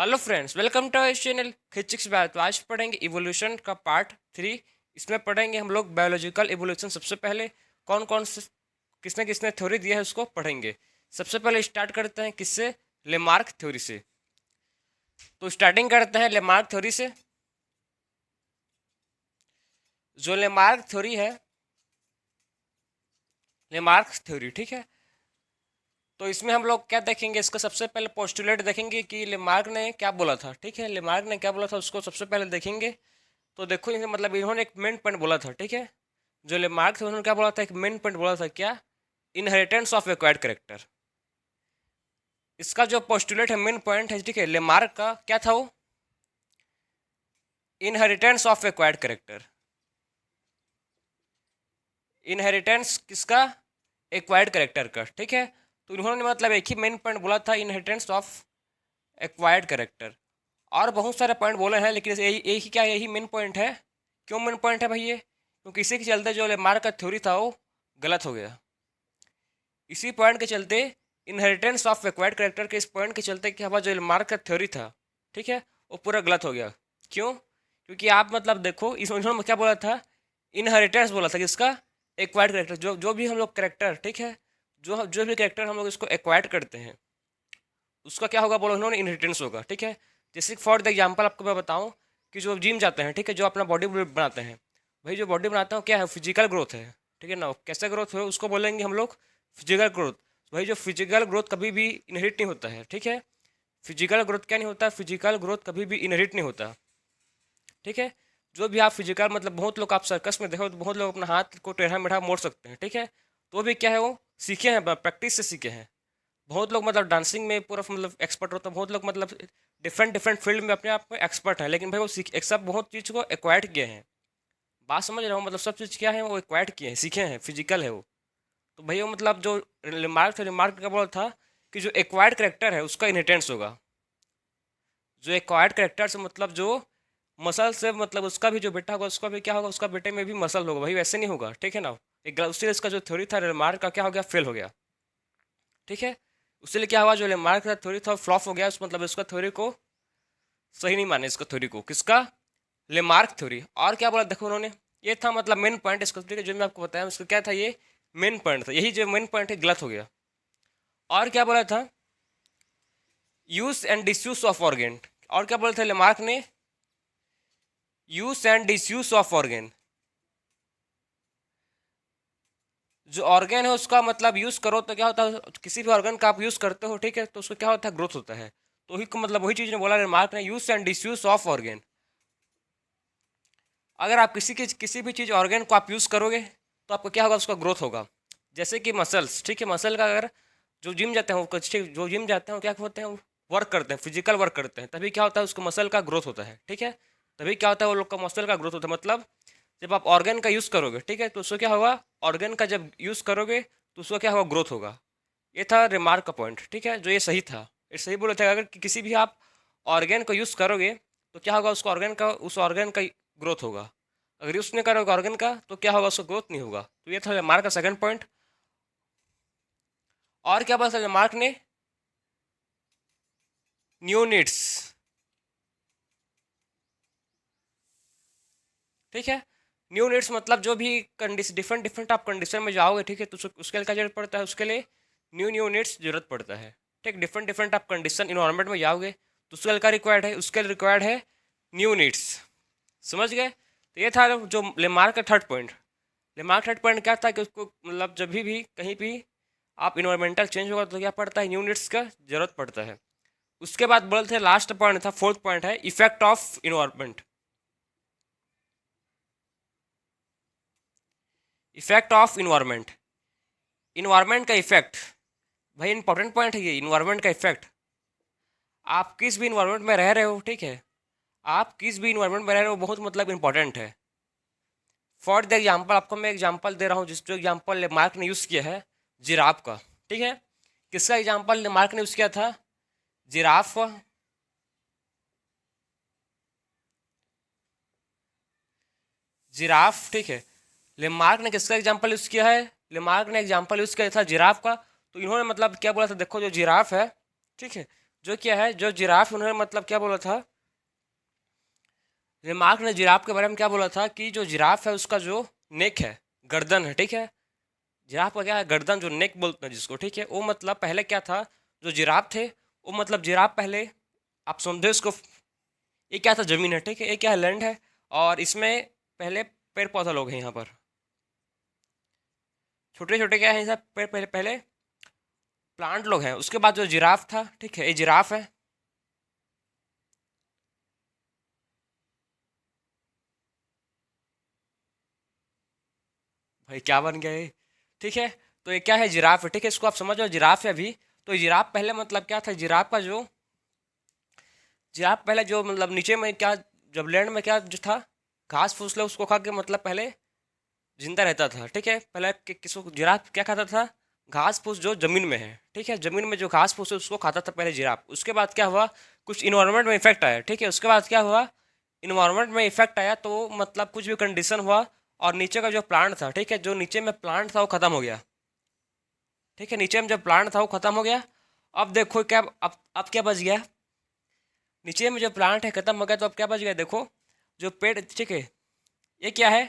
Hello friends, welcome to our channel physics बात। तो आज पढ़ेंगे इवोल्यूशन का पार्ट 3। इसमें पढ़ेंगे हम लोग बायोलॉजिकल इवोल्यूशन। सबसे पहले कौन कौन से किसने किसने थ्योरी दिया है उसको पढ़ेंगे। सबसे पहले स्टार्ट करते हैं किससे, लेमार्क थ्योरी से। तो स्टार्टिंग करते हैं लेमार्क थ्योरी से। जो लेमार्क थ्योरी है, लेमार्क थ्योरी ठीक है। तो इसमें हम लोग क्या देखेंगे, इसका सबसे पहले पोस्टुलेट देखेंगे कि लेमार्क ने क्या बोला था। ठीक है, लेमार्क ने क्या बोला था उसको सबसे पहले देखेंगे। तो देखो इन्हें मतलब इन्होंने एक मेन पॉइंट बोला था। ठीक है, जो लेमार्क थे उन्होंने क्या बोला था, एक मेन पॉइंट बोला था क्या, इनहेरिटेंस ऑफ एक्वायर्ड करेक्टर। इसका जो पोस्टुलेट है, मेन पॉइंट है, ठीक है, लेमार्क का क्या था वो, inheritance of acquired character. Inheritance किसका, एक्वायर्ड करेक्टर का। ठीक है, तो उन्होंने मतलब एक ही मेन पॉइंट बोला था, इनहेरिटेंस ऑफ एक्वायर्ड करेक्टर। और बहुत सारे पॉइंट बोले हैं, लेकिन यही यही क्या यही मेन पॉइंट है। क्यों मेन पॉइंट है भाई ये, क्योंकि इसी के चलते जो लेमार्क का थ्योरी था वो गलत हो गया। इसी पॉइंट के चलते, इनहेरिटेंस ऑफ एक्वायर्ड करेक्टर के इस पॉइंट के चलते कि हमारा जो लेमार्क का थ्योरी था, ठीक है, वो पूरा गलत हो गया। क्यों, क्योंकि आप मतलब देखो इस उन्होंने क्या बोला था, इनहेरिटेंस बोला था किसका, एक्वायर्ड करेक्टर। जो जो भी हम लोग करेक्टर, ठीक है, जो जो भी करेक्टर हम लोग इसको एक्वायर्ड करते हैं उसका क्या होगा बोलो, उन्होंने इनहेरिटेंस होगा। ठीक है, जैसे फॉर द एग्जाम्पल आपको मैं बताऊं कि जो जिम जाते हैं, ठीक है, जो अपना बॉडी बनाते हैं, भाई जो बॉडी बनाते हैं क्या है, फिजिकल ग्रोथ है। ठीक है ना, कैसे ग्रोथ हो उसको बोलेंगे हम लोग फिजिकल ग्रोथ। भाई जो फिजिकल ग्रोथ कभी भी इनहेरिट नहीं होता है। ठीक है, फिजिकल ग्रोथ क्या नहीं होता, फिजिकल ग्रोथ कभी भी इनहेरिट नहीं होता। ठीक है, जो भी आप फिजिकल मतलब बहुत लोग आप सर्कस में देखो तो बहुत लोग अपना हाथ को टेढ़ा मेढ़ा मोड़ सकते हैं। ठीक है, तो भी क्या है, वो सीखे हैं, प्रैक्टिस से सीखे हैं। बहुत लोग मतलब डांसिंग में पूरा मतलब एक्सपर्ट होता है, बहुत लोग मतलब डिफरेंट डिफरेंट फील्ड में अपने आप में एक्सपर्ट है, लेकिन भाई वो सीख एक सब बहुत चीज़ को एक्वायर्ड किए हैं। बात समझ रहा हूँ, मतलब सब चीज़ क्या है, वो एक्वायर्ड किए हैं, सीखे हैं, फिजिकल है वो। तो भाई वो मतलब जो रिमार्क का बोला था कि जो एक्वायर्ड करेक्टर है उसका इनहेरिटेंस होगा। जो एक्वायर्ड करेक्टर से मतलब जो मसल से मतलब उसका भी जो बेटा होगा उसका भी क्या होगा, उसका बेटे में भी मसल होगा। भाई वैसे नहीं होगा। ठीक है ना, एक उसी इसका जो थ्योरी था रिमार्क का क्या हो गया, फेल हो गया। ठीक है, उसके क्या हुआ, जो लेमार्क का थ्योरी था फ्लॉप हो गया। उस मतलब इसका थ्योरी को सही नहीं माने, इसका थ्योरी को, किसका, लेमार्क थ्योरी। और क्या बोला देखो उन्होंने, ये था मतलब मेन पॉइंट इसका, ठीक है, जो मैं आपको बताया उसका क्या था, ये मेन पॉइंट था, यही जो मेन पॉइंट है गलत हो गया। और क्या बोला था, use and disuse of organ. और क्या बोला था लेमार्क ने, use and disuse of organ. जो ऑर्गेन है उसका मतलब यूज करो तो क्या होता है, किसी भी ऑर्गन का आप यूज करते हो, ठीक है, तो उसका क्या होता है, ग्रोथ होता है। तो वही मतलब वही चीज ने बोला रिमार्क ने, use and disuse of organ. अगर आप किसी भी चीज ऑर्गेन को आप यूज करोगे तो आपको क्या होगा, उसका ग्रोथ होगा। जैसे कि मसल्स, ठीक है, मसल का अगर जो जिम जाते हैं वो ठीक जो जिम जाते हैं वो क्या होते हैं, वर्क करते हैं, फिजिकल वर्क करते हैं, तभी क्या होता है उसको मसल का ग्रोथ होता है। ठीक है, तभी क्या होता है वो लोग का मसल का ग्रोथ होता है। मतलब जब आप ऑर्गन का यूज़ करोगे, ठीक है, तो उसको क्या होगा, ऑर्गन का जब यूज़ करोगे तो उसका क्या होगा, ग्रोथ होगा। ये था रिमार्क का पॉइंट। ठीक है, जो ये सही था, ये सही बोला था, अगर किसी भी आप ऑर्गन को यूज़ करोगे तो क्या होगा, उसका ऑर्गन का उस ऑर्गन का ग्रोथ होगा। अगर यूज़ नहीं करोगे ऑर्गन का तो क्या होगा, उसका ग्रोथ नहीं होगा। तो ये था रिमार्क का सेकंड पॉइंट। और क्या बोला था रिमार्क ने, न्यूनिट्स। ठीक है, न्यूनिट्स मतलब जो भी कंडीशन, डिफरेंट डिफरेंट आप कंडीशन में जाओगे, ठीक है, तो उसके लिए क्या जरूरत पड़ता है, उसके लिए न्यू न्यूनिट्स जरूरत पड़ता है। ठीक, डिफरेंट डिफरेंट आप कंडीशन इन्वायरमेंट में जाओगे तो उसके लिए क्या रिक्वायर्ड है, उसके लिए रिक्वायर्ड है न्यूनिट्स। समझ गए, तो ये था जो लेमार्क का third point. Lamarck third point क्या था कि उसको मतलब जब भी कहीं भी आप इन्वायरमेंटल चेंज होगा तो क्या पड़ता है, यूनिट्स का जरूरत पड़ता है। उसके बाद बोलते हैं लास्ट पॉइंट था, फोर्थ पॉइंट है effect of environment. Effect of environment, environment का इफेक्ट। भाई इंपॉर्टेंट पॉइंट है ये, इन्वायरमेंट का इफेक्ट। आप किस भी इन्वायरमेंट में रह रहे हो, ठीक है, आप किस भी इन्वायरमेंट में रह रहे हो, बहुत मतलब इंपॉर्टेंट है। फॉर द एग्जाम्पल आपको मैं एग्जाम्पल दे रहा हूँ, जिस जो एग्जाम्पल मार्क ने यूज़ किया है, जिराफ का। ठीक है, किसका एग्जाम्पल मार्क ने यूज़ किया था, जिराफ। जिराफ, ठीक है, लेमार्क ने किसका एग्जाम्पल यूज़ किया है, लेमार्क ने एग्जाम्पल यूज़ किया था जिराफ का। तो इन्होंने मतलब क्या बोला था, देखो जो जिराफ है, ठीक है, जो क्या है, जो जिराफ, उन्होंने मतलब क्या बोला था, रिमार्क ने जिराफ के बारे में क्या बोला था कि जो जिराफ है उसका जो नेक है, गर्दन है, ठीक है, जिराफ का क्या है, गर्दन, जो नेक बोलते हैं जिसको, ठीक है, वो मतलब पहले क्या था, जो जिराफ थे वो मतलब जिराफ पहले, आप समझे उसको, ये क्या था, जमीन है, ठीक है, ये क्या है, लैंड है, और इसमें पहले पेड़ पौधा लोग हैं यहाँ पर, छोटे छोटे क्या है सब पेड़, पहले पहले प्लांट लोग हैं, उसके बाद जो जिराफ था, ठीक है, ये जिराफ है, भाई क्या बन गया ये, ठीक है, तो ये क्या है, जिराफ है, ठीक है, इसको आप समझ लो जिराफ है अभी, तो जिराफ पहले मतलब क्या था, जिराफ का जो, जिराफ पहले जो मतलब नीचे में क्या, जब लैंड में क्या जो था, घास फूस ले उसको खा के मतलब पहले जिंदा रहता था, ठीक है, पहले किसको, जिराफ क्या खाता था, घास फूस जो जमीन में है, ठीक है, जमीन में जो घास फूस है उसको खाता था पहले जिराफ, उसके बाद क्या हुआ, कुछ इन्वायरमेंट में इफेक्ट आया, ठीक है, उसके बाद क्या हुआ, इन्वायरमेंट में इफेक्ट आया तो मतलब कुछ भी कंडीशन हुआ, और नीचे का जो प्लांट था, ठीक है, जो नीचे में प्लांट था वो खत्म हो गया, ठीक है, नीचे में जो प्लांट था वो खत्म हो गया, अब देखो क्या, अब क्या बच गया, नीचे में जो प्लांट है खत्म हो गया, तो अब क्या बच गया, देखो जो पेड़, ठीक है, ये क्या है,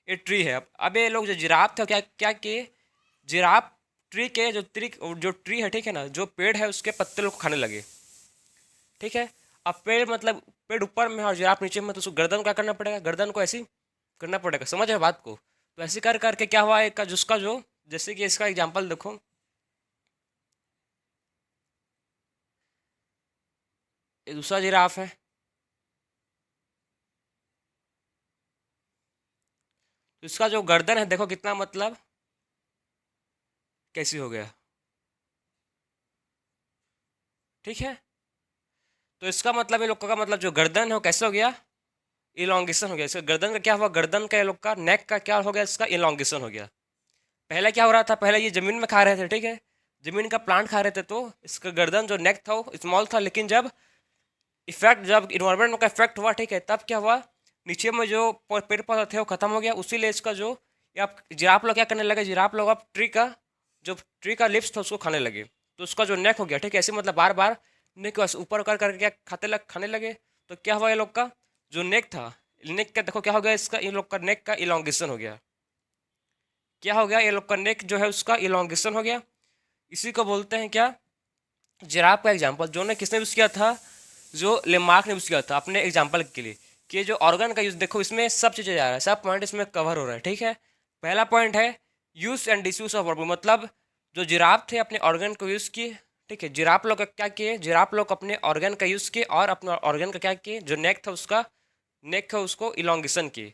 ये ट्री है, अब ये लोग जो जिराफ थे क्या क्या किए, जिराफ ट्री के जो ट्री है, ठीक है ना, जो पेड़ है उसके पत्ते लोग खाने लगे, ठीक है, अब पेड़ मतलब पेड़ ऊपर में है और जिराफ नीचे में, तो उसको गर्दन क्या करना पड़ेगा, गर्दन को ऐसी करना पड़ेगा, समझ रहे बात को, तो ऐसे कर करके क्या हुआ, एक का जिसका जो, जैसे कि इसका एग्जांपल देखो, ये दूसरा जिराफ है, तो इसका जो गर्दन है देखो कितना मतलब कैसी हो गया, ठीक है, तो इसका मतलब ये लोग का मतलब जो गर्दन है वो कैसे हो गया, इलोंगेशन हो गया, इसका गर्दन का क्या हुआ, गर्दन का ये लोग का नेक का क्या हो गया, इसका इलोंगेशन हो गया, पहले क्या हो रहा था, पहले ये जमीन में खा रहे थे, ठीक है, जमीन का प्लांट खा रहे थे, तो इसका गर्दन जो नेक था वो स्मॉल था, लेकिन जब इफेक्ट, जब इन्वायरमेंट का इफेक्ट हुआ, ठीक है, तब क्या हुआ, नीचे में जो पेड़ पौधा थे वो खत्म हो गया, उसीलिए इसका जो, ये आप जिराफ लोग क्या करने लगे, जिराफ लोग अब ट्री का, जो ट्री का लिप्स था उसको खाने लगे, तो उसका जो नेक हो गया, ठीक है, ऐसे मतलब बार बार नेक ऊपर कर करके क्या खाने लगे, तो क्या हुआ ये लोग का जो नेक था, नेक का देखो क्या हो गया, इसका इन लोग का नेक का इलोंगेशन हो गया, क्या हो गया, ये लोग का नेक जो है उसका इलोंगेशन हो गया, इसी को बोलते हैं क्या, जिराफ का एग्जाम्पल, जो ने किसने यूज़ किया था, जो लेमार्क ने यूज़ किया था अपने एग्जाम्पल के लिए, कि जो ऑर्गन का यूज़, देखो इसमें सब चीज़ें जा रहा है, सब पॉइंट इसमें कवर हो रहा है, ठीक है, पहला पॉइंट है use and disuse of verb, मतलब जो जिराफ थे अपने ऑर्गन को यूज़ किए, ठीक है, जिराफ लोग का क्या किए, जिराफ लोग अपने ऑर्गन का यूज़ किए और अपने ऑर्गन का क्या किए, जो नेक था उसका, नेक था उसको इलोंगेशन किए,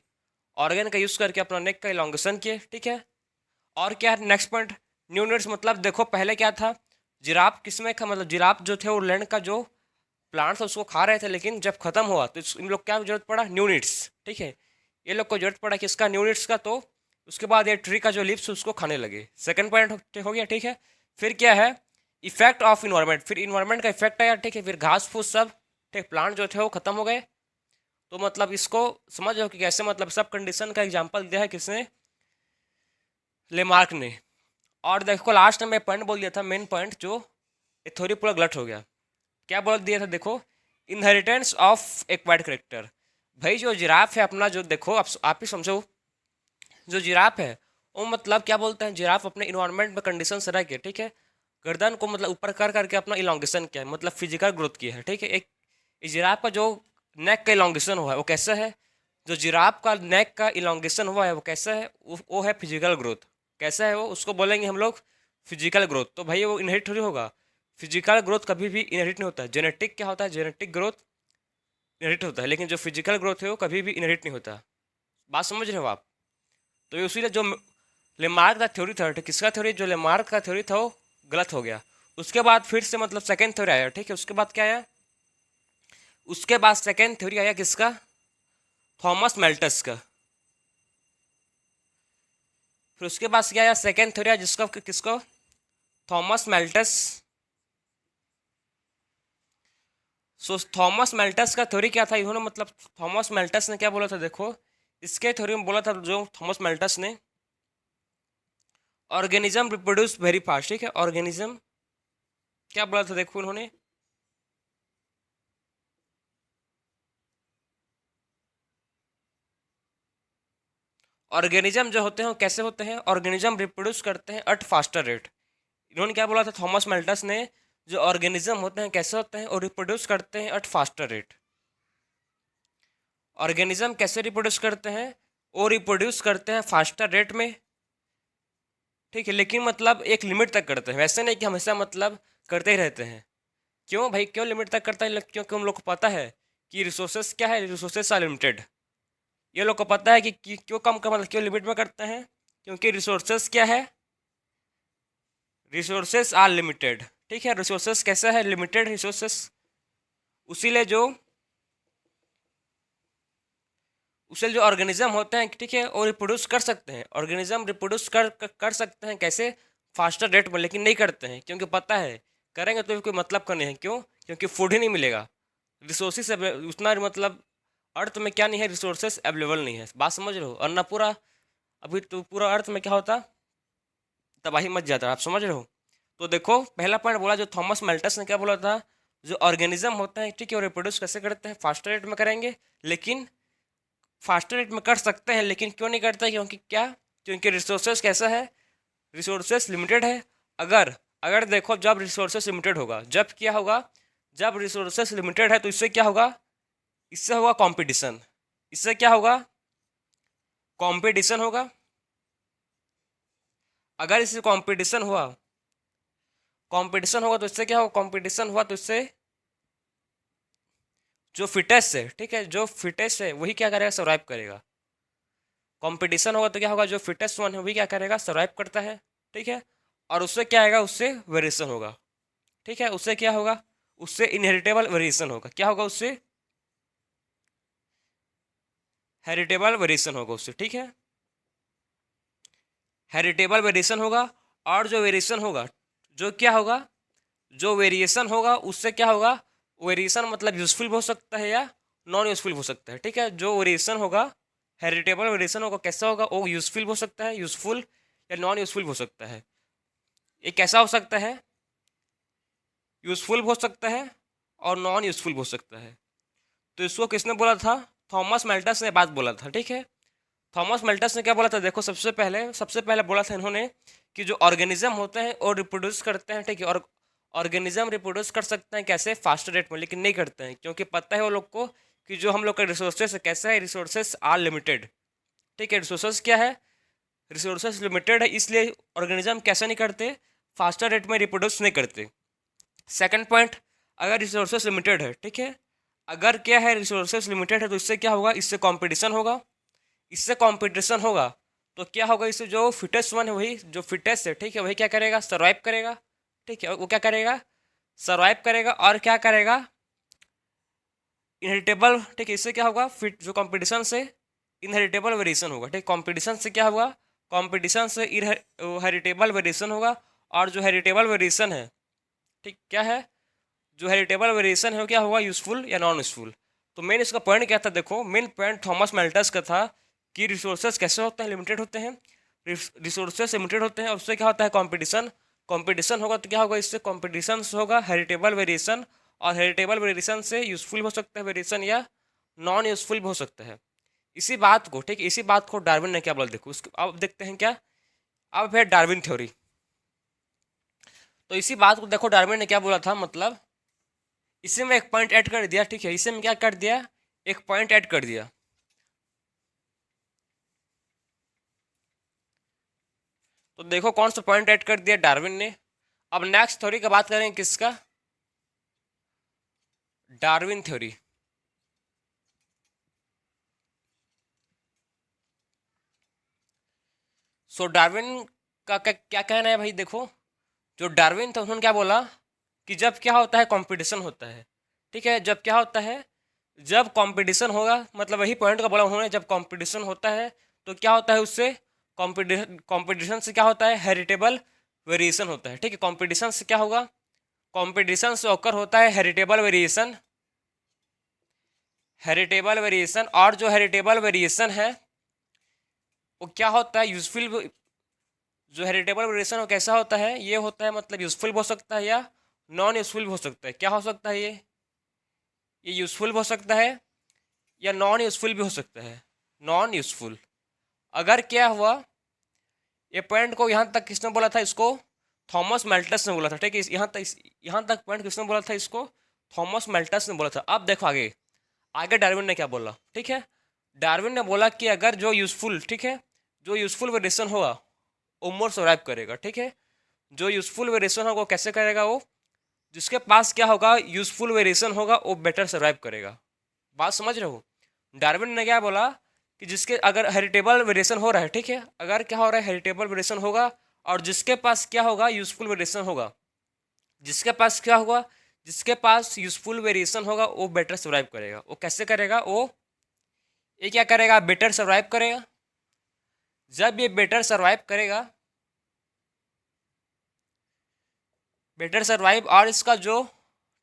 ऑर्गन का यूज़ करके अपना नेक का इलोंगेशन किए, ठीक है, और क्या है नेक्स्ट पॉइंट, न्यूनिट्स, मतलब देखो पहले क्या था, जिराफ किसमें का मतलब जिराफ जो थे वो लैंड का जो प्लांट था उसको खा रहे थे, लेकिन जब खत्म हुआ तो इन लोग क्या जरूरत पड़ा, न्यूनिट्स, ठीक है, ये लोग को जरूरत पड़ा किसका, न्यूनिट्स का, तो उसके बाद ये ट्री का जो लिप्स उसको खाने लगे, सेकंड पॉइंट हो गया, ठीक है, फिर क्या है, इफेक्ट ऑफ इन्वायरमेंट, फिर इन्वायरमेंट का इफेक्ट आया, ठीक है, फिर घास फूस सब, ठीक, प्लांट जो थे वो खत्म हो गए, तो मतलब इसको समझ लो कि कैसे मतलब सब कंडीशन का एग्जाम्पल दिया है किसने, लेमार्क ने, और देखो लास्ट में मैं पॉइंट बोल दिया था, मेन पॉइंट जो ये थ्योरी पूरा गलत हो गया, क्या बोल दिया था, देखो इनहेरिटेंस ऑफ एक्वायर्ड करेक्टर, भाई जो जिराफ है अपना, जो देखो आप ही समझो, जो जिराफ है वो मतलब क्या बोलते हैं, जिराफ अपने इन्वायरमेंट में कंडीशन से रह के, ठीक है, गर्दन को मतलब ऊपर कर करके अपना इलोंगेशन किया है, मतलब फिजिकल ग्रोथ किया है, ठीक है, एक जिराफ का जो नेक का इलोंगेशन हुआ है वो कैसा है, जो जिराफ का नेक का इलोंगेशन हुआ है वो कैसा है, वो है फिजिकल ग्रोथ, कैसा है वो, उसको बोलेंगे हम लोग फिजिकल ग्रोथ, तो भाई वो इनहेरिट थोड़ी होगा, फिजिकल ग्रोथ कभी भी इनहेरिट नहीं होता, जेनेटिक क्या होता है, जेनेटिक ग्रोथ इनहेरिट होता है, लेकिन जो फिजिकल ग्रोथ है वो कभी भी इनहेरिट नहीं होता, बात समझ रहे हो आप, तो ये उसीलिए जो लेमार्क का थ्योरी था, किसका थ्योरी, जो लेमार्क का थ्योरी था वो गलत हो गया, उसके बाद फिर से मतलब सेकेंड थ्योरी आया, ठीक है, उसके बाद क्या आया, उसके बाद सेकेंड थ्योरी आया किसका, थॉमस मेल्टस का, फिर उसके बाद क्या आया, सेकेंड थ्योरी आया जिसका किसको, थॉमस मेल्टस, सो थॉमस मेल्टस का थ्योरी क्या था, इन्होंने मतलब थॉमस मेल्टस ने क्या बोला था, देखो इसके थ्योरी में बोला था जो थॉमस मेल्टस ने, ऑर्गेनिज्म रिप्रोड्यूस वेरी फास्ट, ठीक है, ऑर्गेनिज्म क्या बोला था देखो उन्होंने, ऑर्गेनिज्म जो होते हैं वो कैसे होते हैं, ऑर्गेनिज्म रिप्रोड्यूस करते हैं एट फास्टर रेट। इन्होंने क्या बोला था थॉमस मेल्टस ने, जो ऑर्गेनिज्म होते हैं कैसे होते हैं और रिप्रोड्यूस करते हैं एट फास्टर रेट। ऑर्गेनिज्म कैसे रिप्रोड्यूस करते हैं, वो रिप्रोड्यूस करते हैं फास्टर रेट में, ठीक है, लेकिन मतलब एक लिमिट तक करते हैं, वैसे नहीं कि हमेशा मतलब करते ही रहते हैं। क्यों भाई, क्यों लिमिट तक करता है, क्योंकि हम लोग को पता है कि रिसोर्सेस क्या है, रिसोर्सेस आर लिमिटेड। ये लोग को पता है कि क्यों कम का मतलब क्यों लिमिट में करते हैं, क्योंकि रिसोर्सेस क्या है, रिसोर्सेस आर लिमिटेड, ठीक है, रिसोर्सेस कैसा है, लिमिटेड रिसोर्सेस। उसीलिए जो उसे जो ऑर्गेनिज्म होते हैं, ठीक है, वो रिप्रोड्यूस कर सकते हैं, ऑर्गेनिज्म रिप्रोड्यूस कर सकते हैं कैसे, फास्टर रेट में, लेकिन नहीं करते हैं क्योंकि पता है करेंगे तो कोई मतलब का नहीं है। क्यों, क्योंकि फूड ही नहीं मिलेगा, रिसोर्सेस उतना मतलब अर्थ में क्या नहीं है, रिसोर्सेस अवेलेबल नहीं है। बात समझ रहे हो, और ना पूरा अभी तो पूरा अर्थ में क्या होता, तबाही मच जाता, आप समझ रहे हो। तो देखो पहला पॉइंट बोला जो थॉमस मेल्टस ने क्या बोला था, जो ऑर्गेनिज्म होता है, ठीक है, वो रिप्रोड्यूस कैसे करते हैं, फास्टर रेट में करेंगे, लेकिन फास्टर रेट में कर सकते हैं, लेकिन क्यों नहीं करते, क्योंकि क्या, क्योंकि रिसोर्सेस कैसा है, रिसोर्सेस लिमिटेड है। अगर अगर देखो जब रिसोर्सेस लिमिटेड होगा, जब क्या होगा, जब रिसोर्सेस लिमिटेड है तो इससे क्या होगा, इससे होगा कंपटीशन, इससे क्या होगा, कंपटीशन होगा। अगर इससे कंपटीशन होगा तो इससे क्या होगा, कंपटीशन हुआ तो इससे जो फिटेस्ट है, ठीक है, जो फिटेस्ट है वही क्या करेगा, सर्वाइव करेगा। कंपटीशन होगा तो क्या होगा, जो फिटेस्ट वन है वही क्या करेगा, सर्वाइव करता है, ठीक है। और उससे क्या आएगा, उससे वेरिएशन होगा, ठीक है, उससे क्या होगा, उससे इनहेरिटेबल वेरिएशन होगा, क्या होगा, उससे हेरिटेबल वेरिएशन होगा उससे, ठीक है, हेरिटेबल वेरिएशन होगा। और जो वेरिएशन होगा, जो क्या होगा, जो वेरिएशन होगा उससे क्या होगा, वेरिएशन मतलब यूजफुल हो सकता है या नॉन यूजफुल हो सकता है, ठीक है। जो वेरिएशन होगा, हेरिटेबल वेरिएशन होगा, कैसा होगा, वो यूजफुल हो सकता है, यूजफुल या नॉन यूजफुल हो सकता है। ये कैसा हो सकता है, यूजफुल हो सकता है और नॉन यूजफुल हो सकता है। तो इसको किसने बोला था, थॉमस मेल्टस ने बात बोला था, ठीक है। थॉमस मेल्टस ने क्या बोला था, देखो सबसे पहले बोला था इन्होंने कि जो ऑर्गेनिज्म होते हैं वो रिप्रोड्यूस करते हैं, ठीक है, और ऑर्गेनिज्म रिप्रोड्यूस कर सकते हैं कैसे, फास्ट रेट में, लेकिन नहीं करते हैं क्योंकि पता है वो लोग को कि जो हम लोग का रिसोर्सेस कैसा है, रिसोर्सेस आर लिमिटेड, ठीक है, रिसोर्सेस क्या है, रिसोर्सेस लिमिटेड है, इसलिए ऑर्गेनिज्म कैसे नहीं करते, फास्टर रेट में रिप्रोड्यूस नहीं करते। सेकंड पॉइंट, अगर रिसोर्सेस लिमिटेड है, ठीक है, अगर क्या है रिसोर्सेस लिमिटेड है तो इससे क्या होगा, इससे कंपटीशन होगा, इससे कंपटीशन होगा तो क्या होगा, इससे जो फिटेस्ट वन है वही जो फिटेस्ट है, ठीक है, वही क्या करेगा, सर्वाइव करेगा, ठीक है, वो क्या करेगा, सर्वाइव करेगा और क्या करेगा, इनहेरिटेबल, ठीक है, इससे क्या होगा, फिट जो कंपटीशन से इनहेरिटेबल वेरिएशन होगा, ठीक, कंपटीशन से क्या होगा, कंपटीशन से हेरिटेबल वेरिएशन होगा। और जो हेरिटेबल वेरिएशन है, ठीक, क्या है, जो हेरिटेबल वेरिएशन है वो क्या होगा, यूजफुल या नॉन यूजफुल। तो मेन इसका पॉइंट क्या था, देखो मेन पॉइंट थॉमस मेल्टस का था कि रिसोर्सेज कैसे होते हैं, लिमिटेड होते हैं, रिसोर्सेज लिमिटेड होते हैं और उससे क्या होता है, कंपटीशन, कंपटीशन होगा तो क्या होगा, इससे कंपटीशन होगा हेरिटेबल वेरिएशन, और हेरिटेबल वेरिएशन से यूजफुल हो सकता है वेरिएशन या नॉन यूजफुल हो सकता है। इसी बात को, ठीक, इसी बात को डार्विन ने क्या बोला, देखो उसको अब देखते हैं क्या, अब है डार्विन थ्योरी। तो इसी बात को देखो डार्विन ने क्या बोला था, मतलब इसी में एक पॉइंट ऐड कर दिया, ठीक है, इसी में क्या कर दिया, एक पॉइंट ऐड कर दिया। तो देखो कौन सा पॉइंट ऐड कर दिया डार्विन ने। अब नेक्स्ट थ्योरी की बात करेंगे, किसका, डार्विन थ्योरी। सो डार्विन का क्या कहना है भाई, देखो जो डार्विन था उन्होंने क्या बोला कि जब क्या होता है, कंपटीशन होता है, ठीक है, जब क्या होता है, जब कंपटीशन होगा, मतलब वही पॉइंट का बोला उन्होंने, जब कंपटीशन होता है तो क्या होता है, उससे कंपटीशन से क्या होता है, हेरिटेबल वेरिएशन होता है, ठीक है, कंपटीशन से क्या होगा, कंपटीशन से ओकर होता है हेरिटेबल वेरिएशन, हेरिटेबल वेरिएशन। और जो हेरिटेबल वेरिएशन है वो क्या होता है, यूजफुल, जो हेरिटेबल वेरिएशन वो कैसा होता है, ये होता है मतलब यूजफुल हो सकता है या नॉन यूजफुल भी हो सकता है। क्या हो सकता है ये यूजफुल भी हो सकता है या नॉन यूजफुल भी हो सकता है। नॉन यूजफुल अगर क्या हुआ, ये पॉइंट को यहाँ तक किसने बोला था, इसको थॉमस मेल्टस ने बोला था, ठीक है। यहाँ तक पॉइंट किसने बोला था, इसको थॉमस मेल्टस ने बोला था। अब देखो आगे, आगे डार्विन ने क्या बोला, ठीक है। डार्विन ने बोला कि अगर जो यूजफुल, ठीक है, जो यूजफुल वेरिएशन होगा वो मोर सर्वाइव करेगा, ठीक है। जो यूजफुल वेरिएशन होगा वो कैसे करेगा, वो जिसके पास क्या होगा, यूजफुल वेरिएशन होगा वो बेटर सर्वाइव करेगा। बात समझ रहे हो। डार्विन ने क्या बोला कि जिसके अगर हेरिटेबल वेरिएशन हो रहा है, ठीक है, अगर क्या हो रहा है हेरिटेबल वेरिएशन होगा और जिसके पास क्या होगा यूजफुल वेरिएशन होगा, जिसके पास क्या होगा, जिसके पास यूजफुल वेरिएशन होगा वो बेटर सर्वाइव करेगा। वो कैसे करेगा, वो ये क्या करेगा, बेटर सर्वाइव करेगा। जब ये बेटर सर्वाइव करेगा, बेटर सर्वाइव, और इसका जो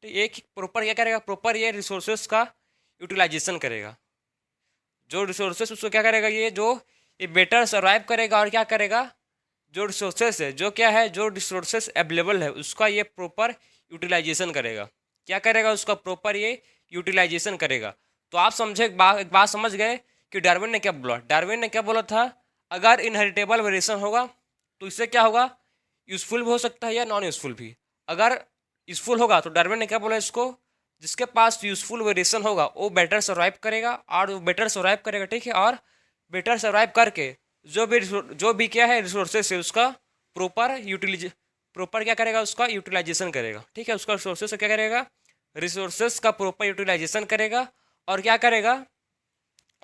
एक प्रॉपर क्या करेगा, प्रॉपर ये रिसोर्सेस का यूटिलाइजेशन करेगा। जो रिसोर्सेस उसको क्या करेगा, ये बेटर सर्वाइव करेगा और क्या करेगा, जो रिसोर्सेस है, जो क्या है, जो रिसोर्सेस अवेलेबल है उसका ये प्रॉपर यूटिलाइजेशन करेगा। क्या करेगा, उसका प्रॉपर ये यूटिलाइजेशन करेगा। तो आप समझे, एक बात समझ गए कि डार्विन ने क्या बोला। डार्विन ने क्या बोला था, अगर इनहेरिटेबल वेरिएशन होगा तो इससे क्या होगा, यूजफुल भी हो सकता है या नॉन यूजफुल भी। अगर यूजफुल होगा तो डार्विन ने क्या बोला, इसको जिसके पास यूजफुल वेरिएशन होगा वो बेटर सर्वाइव करेगा, और वो बेटर सर्वाइव करेगा, ठीक है। और बेटर सर्वाइव करके जो भी क्या है रिसोर्सेस है उसका प्रॉपर क्या करेगा, उसका यूटिलाइजेशन करेगा, ठीक है। उसका रिसोर्सेस क्या करेगा, रिसोर्सेस का प्रॉपर यूटिलाइजेशन करेगा और क्या करेगा,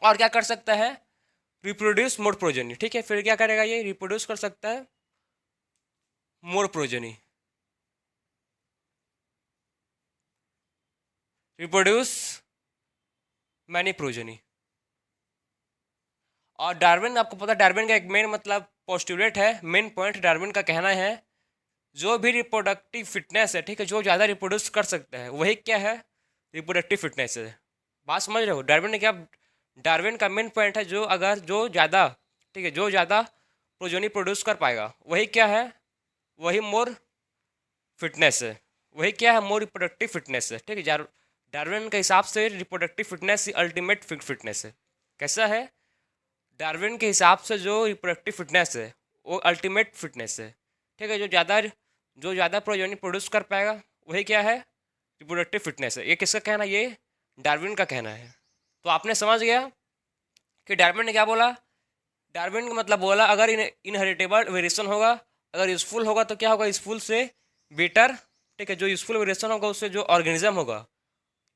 और क्या कर सकता है, रिप्रोड्यूस मोर प्रोजेनी, ठीक है। फिर क्या करेगा, ये रिप्रोड्यूस कर सकता है मोर प्रोजेनी, रिप्रोड्यूस मैनी प्रोजेनी। और डार्विन, आपको पता है डार्विन का एक मेन मतलब पोस्टुलेट है, मेन पॉइंट डार्विन का कहना है जो भी रिप्रोडक्टिव फिटनेस है, ठीक है, जो ज़्यादा रिप्रोड्यूस कर सकता है वही क्या है, रिप्रोडक्टिव फिटनेस है। बात समझ रहे हो। डार्विन ने क्या, डार्विन का मेन पॉइंट है जो अगर जो ज़्यादा, ठीक है, जो ज़्यादा प्रोजेनी प्रोड्यूस कर पाएगा वही क्या है, वही मोर फिटनेस है, वही क्या है, मोर रिप्रोडक्टिव फिटनेस है, ठीक है। डार्विन के हिसाब से रिप्रोडक्टिव फिटनेस अल्टीमेट फिटनेस है। कैसा है, डार्विन के हिसाब से जो रिप्रोडक्टिव फिटनेस है वो अल्टीमेट फिटनेस है, ठीक है। जो ज़्यादा प्रोजेनी प्रोड्यूस कर पाएगा वही क्या है, रिप्रोडक्टिव फिटनेस है। ये किसका कहना है, ये डार्विन का कहना है। तो आपने समझ गया कि डार्विन ने क्या बोला। डार्विन का मतलब बोला अगर इनहेरिटेबल वेरिएशन होगा, अगर यूजफुल होगा तो क्या होगा, यूजफुल से बेटर, ठीक है। जो यूजफुल वेरिएशन होगा उससे जो ऑर्गेनिज्म होगा,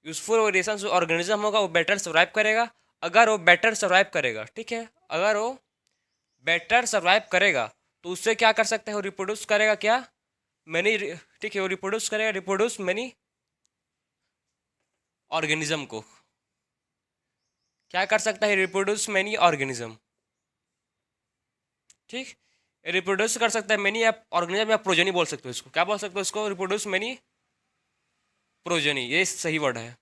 यूजफुल वेरिएशन जो ऑर्गेनिज्म होगा वो बेटर सर्वाइव करेगा। अगर वो बेटर सर्वाइव करेगा, ठीक है, अगर वो बेटर सर्वाइव करेगा तो उससे क्या कर सकते हैं, वो रिप्रोड्यूस करेगा क्या, मैनी, ठीक है, वो रिप्रोड्यूस करेगा, रिप्रोड्यूस मैनी ऑर्गेनिज्म को क्या कर सकता है, रिप्रोड्यूस मैनी ऑर्गेनिज्म, ठीक। रिप्रोड्यूस कर सकता है मैनी, आप ऑर्गेनिज्म या प्रोजेनी बोल सकते हो इसको, क्या बोल सकते हो इसको, रिप्रोड्यूस मैनी प्रोजेनी, ये सही वर्ड है।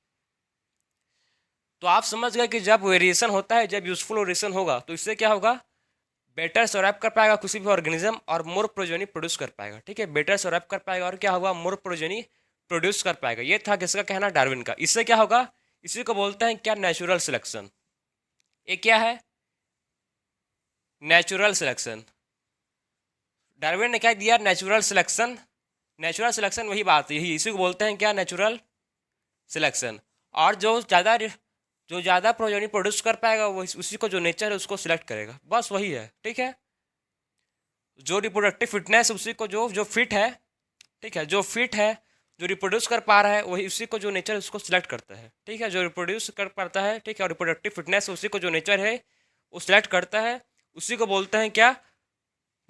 तो आप समझ गए कि जब वेरिएशन होता है, जब यूजफुल वेरिएशन होगा तो इससे क्या होगा, बेटर सर्वाइव कर पाएगा किसी भी ऑर्गेनिज्म और मोर प्रोजेनी प्रोड्यूस कर पाएगा, ठीक है। बेटर सर्वाइव कर पाएगा और क्या होगा, मोर प्रोजेनी प्रोड्यूस कर पाएगा। ये था किसका कहना, डार्विन का। इससे क्या होगा, इसी को बोलते हैं क्या, नेचुरल सिलेक्शन। ये क्या है, नेचुरल सिलेक्शन। डार्विन ने क्या दिया, नेचुरल सिलेक्शन। नेचुरल सिलेक्शन वही बात है, यही इसी को बोलते हैं क्या, नेचुरल सिलेक्शन। और जो ज़्यादा प्रोजेनी प्रोड्यूस कर पाएगा वो उसी को जो नेचर है उसको सिलेक्ट करेगा, बस वही है, ठीक है। जो रिप्रोडक्टिव फिटनेस उसी को जो फिट है, ठीक है, जो फिट है, जो रिप्रोड्यूस कर पा रहा है वही उसी को जो नेचर है उसको सिलेक्ट करता है, ठीक है। जो रिप्रोड्यूस कर पाता है, ठीक है, और रिप्रोडक्टिव फिटनेस उसी को जो नेचर है वो सिलेक्ट करता है, उसी को बोलते हैं क्या,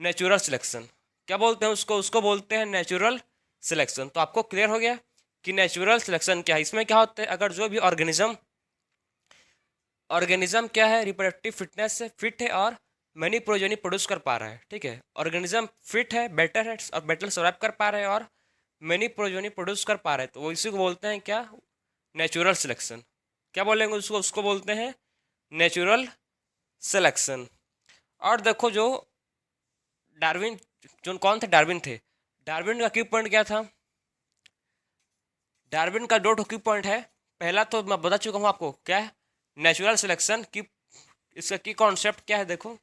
नेचुरल सिलेक्शन। क्या बोलते हैं उसको, उसको बोलते हैं नेचुरल सिलेक्शन। तो आपको क्लियर हो गया कि नेचुरल सिलेक्शन क्या है। इसमें क्या होता है, अगर जो भी ऑर्गेनिज्म क्या है, रिप्रोडक्टिव फिटनेस से फिट है और मैनी प्रोजेनी प्रोड्यूस कर पा रहा है, ठीक है। ऑर्गेनिज्म फिट है और बेटर सर्वाइव कर पा रहे हैं और मैनी प्रोजेनी प्रोड्यूस कर पा रहे हैं, तो वो इसी को बोलते हैं क्या, नेचुरल सिलेक्शन। क्या बोलेंगे उसको, उसको बोलते हैं नेचुरल सिलेक्शन। और देखो जो डार्विन, जो कौन थे, डार्विन थे। डार्विन का की पॉइंट क्या था, डार्विन का दो की पॉइंट है। पहला तो मैं बता चुका हूँ आपको, क्या है नेचुरल सिलेक्शन की, इसका की कॉन्सेप्ट क्या है देखो।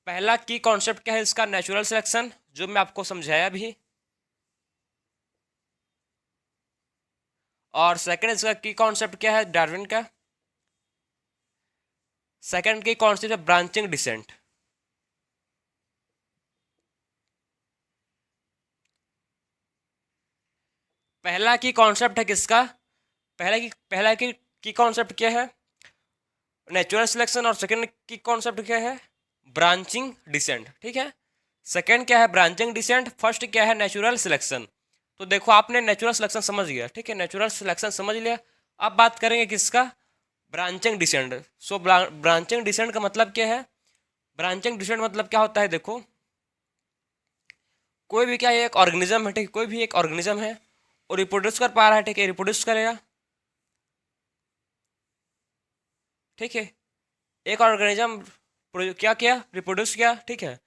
पहला की कॉन्सेप्ट क्या है इसका, नेचुरल सिलेक्शन, जो मैं आपको समझाया भी। और सेकंड इसका की कॉन्सेप्ट क्या है डार्विन का, सेकंड की कॉन्सेप्ट है ब्रांचिंग डिसेंट। पहला की कॉन्सेप्ट है किसका, पहला की कॉन्सेप्ट क्या है नेचुरल सिलेक्शन, और सेकंड की कॉन्सेप्ट क्या है ब्रांचिंग डिसेंट, ठीक है। सेकंड क्या है ब्रांचिंग डिसेंट, फर्स्ट क्या है नेचुरल सिलेक्शन। तो देखो आपने नेचुरल सिलेक्शन समझ गया, ठीक है, नेचुरल सिलेक्शन समझ लिया। अब बात करेंगे किसका, ब्रांचिंग डिसेंट। सो ब्रांचिंग डिसेंट का मतलब क्या है, ब्रांचिंग डिसेंट मतलब क्या होता है देखो, कोई भी क्या है एक ऑर्गेनिज्म है, ठीक है, कोई भी एक ऑर्गेनिज्म है और रिप्रोड्यूस कर पा रहा है, ठीक है, रिप्रोड्यूस करेगा, ठीक है। एक ऑर्गेनिज्म क्या किया, रिप्रोड्यूस किया, ठीक है।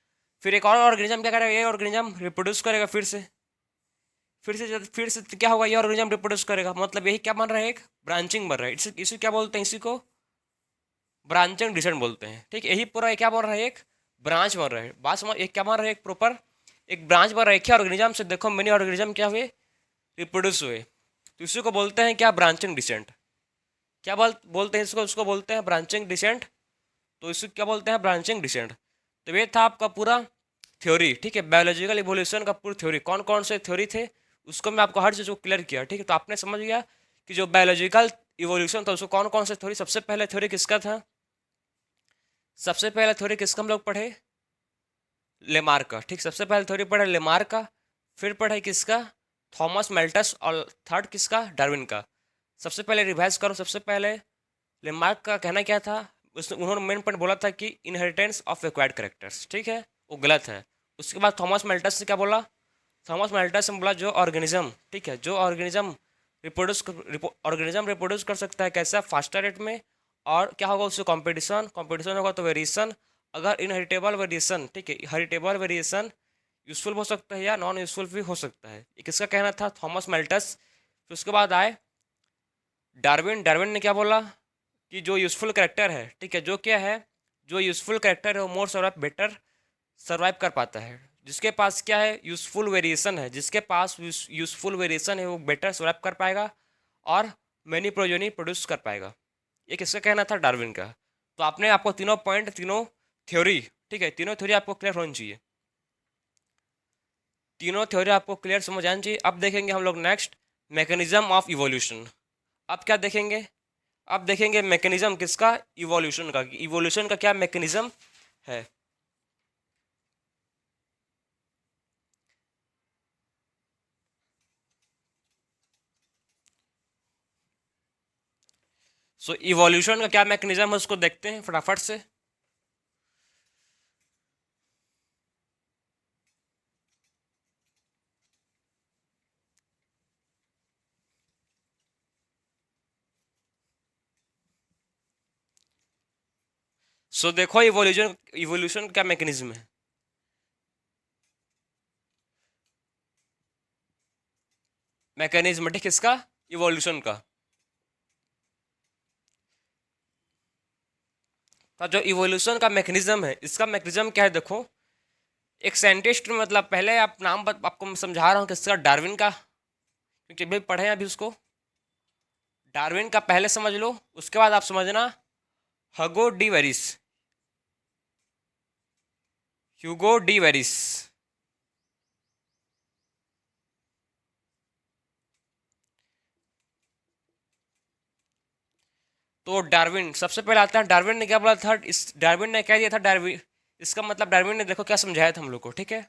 फिर एक और ऑर्गेनिज्म क्या करेगा, ये ऑर्गेनिज्म रिप्रोड्यूस करेगा, फिर से क्या होगा, ये ऑर्गेनिज्म रिप्रोड्यूस करेगा, मतलब यही क्या बन रहा है, एक ब्रांचिंग बन रहा है। इसी क्या बोलते हैं, इसी को ब्रांचिंग डिसेंट बोलते हैं, ठीक है। यही पूरा क्या बन रहा है, एक ब्रांच बन रहा है। बात समझ, एक क्या बन रहा है, एक प्रॉपर एक ब्रांच बन रहा है, क्या ऑर्गेनिज्म से देखो मेनी ऑर्गेनिज्म क्या हुए, रिप्रोड्यूस हुए। तो इसी को बोलते हैं क्या, ब्रांचिंग डिसेंट। क्या बोलते हैं इसको, उसको बोलते हैं ब्रांचिंग डिसेंट। तो इसे क्या बोलते हैं, ब्रांचिंग डिसेंट। तो ये था आपका पूरा थ्योरी, ठीक है, बायोलॉजिकल इवोल्यूशन का पूरी थ्योरी। कौन कौन से थ्योरी थे उसको मैं आपको हर चीज़ को क्लियर किया, ठीक है। तो आपने समझ गया कि जो बायोलॉजिकल इवोल्यूशन था उसको कौन कौन से थ्योरी, सबसे पहले थ्योरी किसका था, सबसे पहले थ्योरी किसका हम लोग पढ़े, लेमार्क का, ठीक। सबसे पहले थ्योरी पढ़े लेमार्क का, फिर पढ़े किसका, थॉमस मेल्टस, और थर्ड किसका, डार्विन का। सबसे पहले रिवाइज करो, सबसे पहले लेमार्क का कहना क्या था, उन्होंने मेन पॉइंट बोला था कि इनहेरिटेंस ऑफ एक्वायर्ड करेक्टर्स, ठीक है, वो गलत है। उसके बाद थॉमस मेल्टस से क्या बोला, थॉमस मेल्टस ने बोला जो ऑर्गेनिज्म, ठीक है, जो ऑर्गेनिज्म रिप्रोड्यूस कर सकता है, कैसा, फास्टर रेट में, और क्या होगा उससे कंपटीशन, कंपटीशन होगा तो वेरिएशन। अगर इनहेरिटेबल वेरिएशन, ठीक है, हेरिटेबल वेरिएशन यूजफुल हो सकता है या नॉन यूजफुल भी हो सकता है, ये किसका कहना था, थॉमस मेल्टस। फिर उसके बाद आए डार्विन। डार्विन ने क्या बोला कि जो यूजफुल करेक्टर है, ठीक है, जो क्या है, जो यूजफुल करेक्टर है वो मोर सर्वाइव बेटर सर्वाइव कर पाता है। जिसके पास क्या है, यूजफुल वेरिएशन है, जिसके पास यूजफुल वेरिएशन है वो बेटर सर्वाइव कर पाएगा और मैनी प्रोजनी प्रोड्यूस कर पाएगा। ये किसका कहना था, डार्विन का। तो आपने आपको तीनों पॉइंट, तीनों थ्योरी, ठीक है, तीनों थ्योरी आपको क्लियर होनी चाहिए, तीनों थ्योरी आपको क्लियर समझ आनी चाहिए। अब देखेंगे हम लोग नेक्स्ट मैकेनिज्म ऑफ इवोल्यूशन। अब क्या देखेंगे, अब देखेंगे मैकेनिज्म किसका, इवोल्यूशन का, इवोल्यूशन का क्या मैकेनिज्म है। सो इवोल्यूशन का क्या मैकेनिज्म है उसको देखते हैं फटाफट से। सो देखो इवोल्यूशन, इवोल्यूशन का मैकेनिज्म है, मैकेनिज्म, ठीक, किसका, इवोल्यूशन का। तो जो इवोल्यूशन का मैकेनिज्म है, इसका मैकेनिज्म क्या है देखो। एक साइंटिस्ट, मतलब पहले आप नाम आपको मैं समझा रहा हूँ किसका, डार्विन का, क्योंकि भाई पढ़े हैं अभी उसको। डार्विन का पहले समझ लो, उसके बाद आप समझना Hugo de Vries, Hugo de Vries. तो डार्विन सबसे पहले आता है, डार्विन ने क्या बोला था, इस डार्विन ने क्या दिया था, डार्विन, इसका मतलब डार्विन ने देखो क्या समझाया था हम लोग को, ठीक है,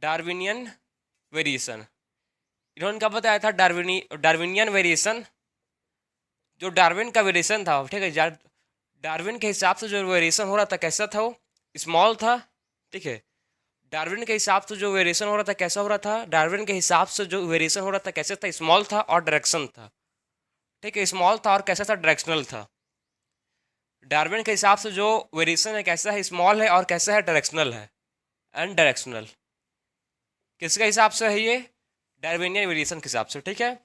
डार्विनियन वेरिएशन। इन्होंने क्या बताया था, डार्विनियन वेरिएशन। जो डार्विन का वेरिएशन था, ठीक है, डार्विन के हिसाब से जो वेरिएशन हो रहा था कैसा था, वो स्मॉल था, ठीक है। डार्विन के हिसाब से जो वेरिएशन हो रहा था कैसा हो रहा था, डार्विन के हिसाब से जो वेरिएशन हो रहा था कैसे था, स्मॉल था और डायरेक्शन था, ठीक है, स्मॉल था और कैसा था, डायरेक्शनल था। डार्विन के हिसाब से जो वेरिएशन है कैसा है, स्मॉल है और कैसा है, डायरेक्शनल है। And directional. किसके हिसाब से है ये? डार्विनियन वेरिएशन के हिसाब से, ठीक है।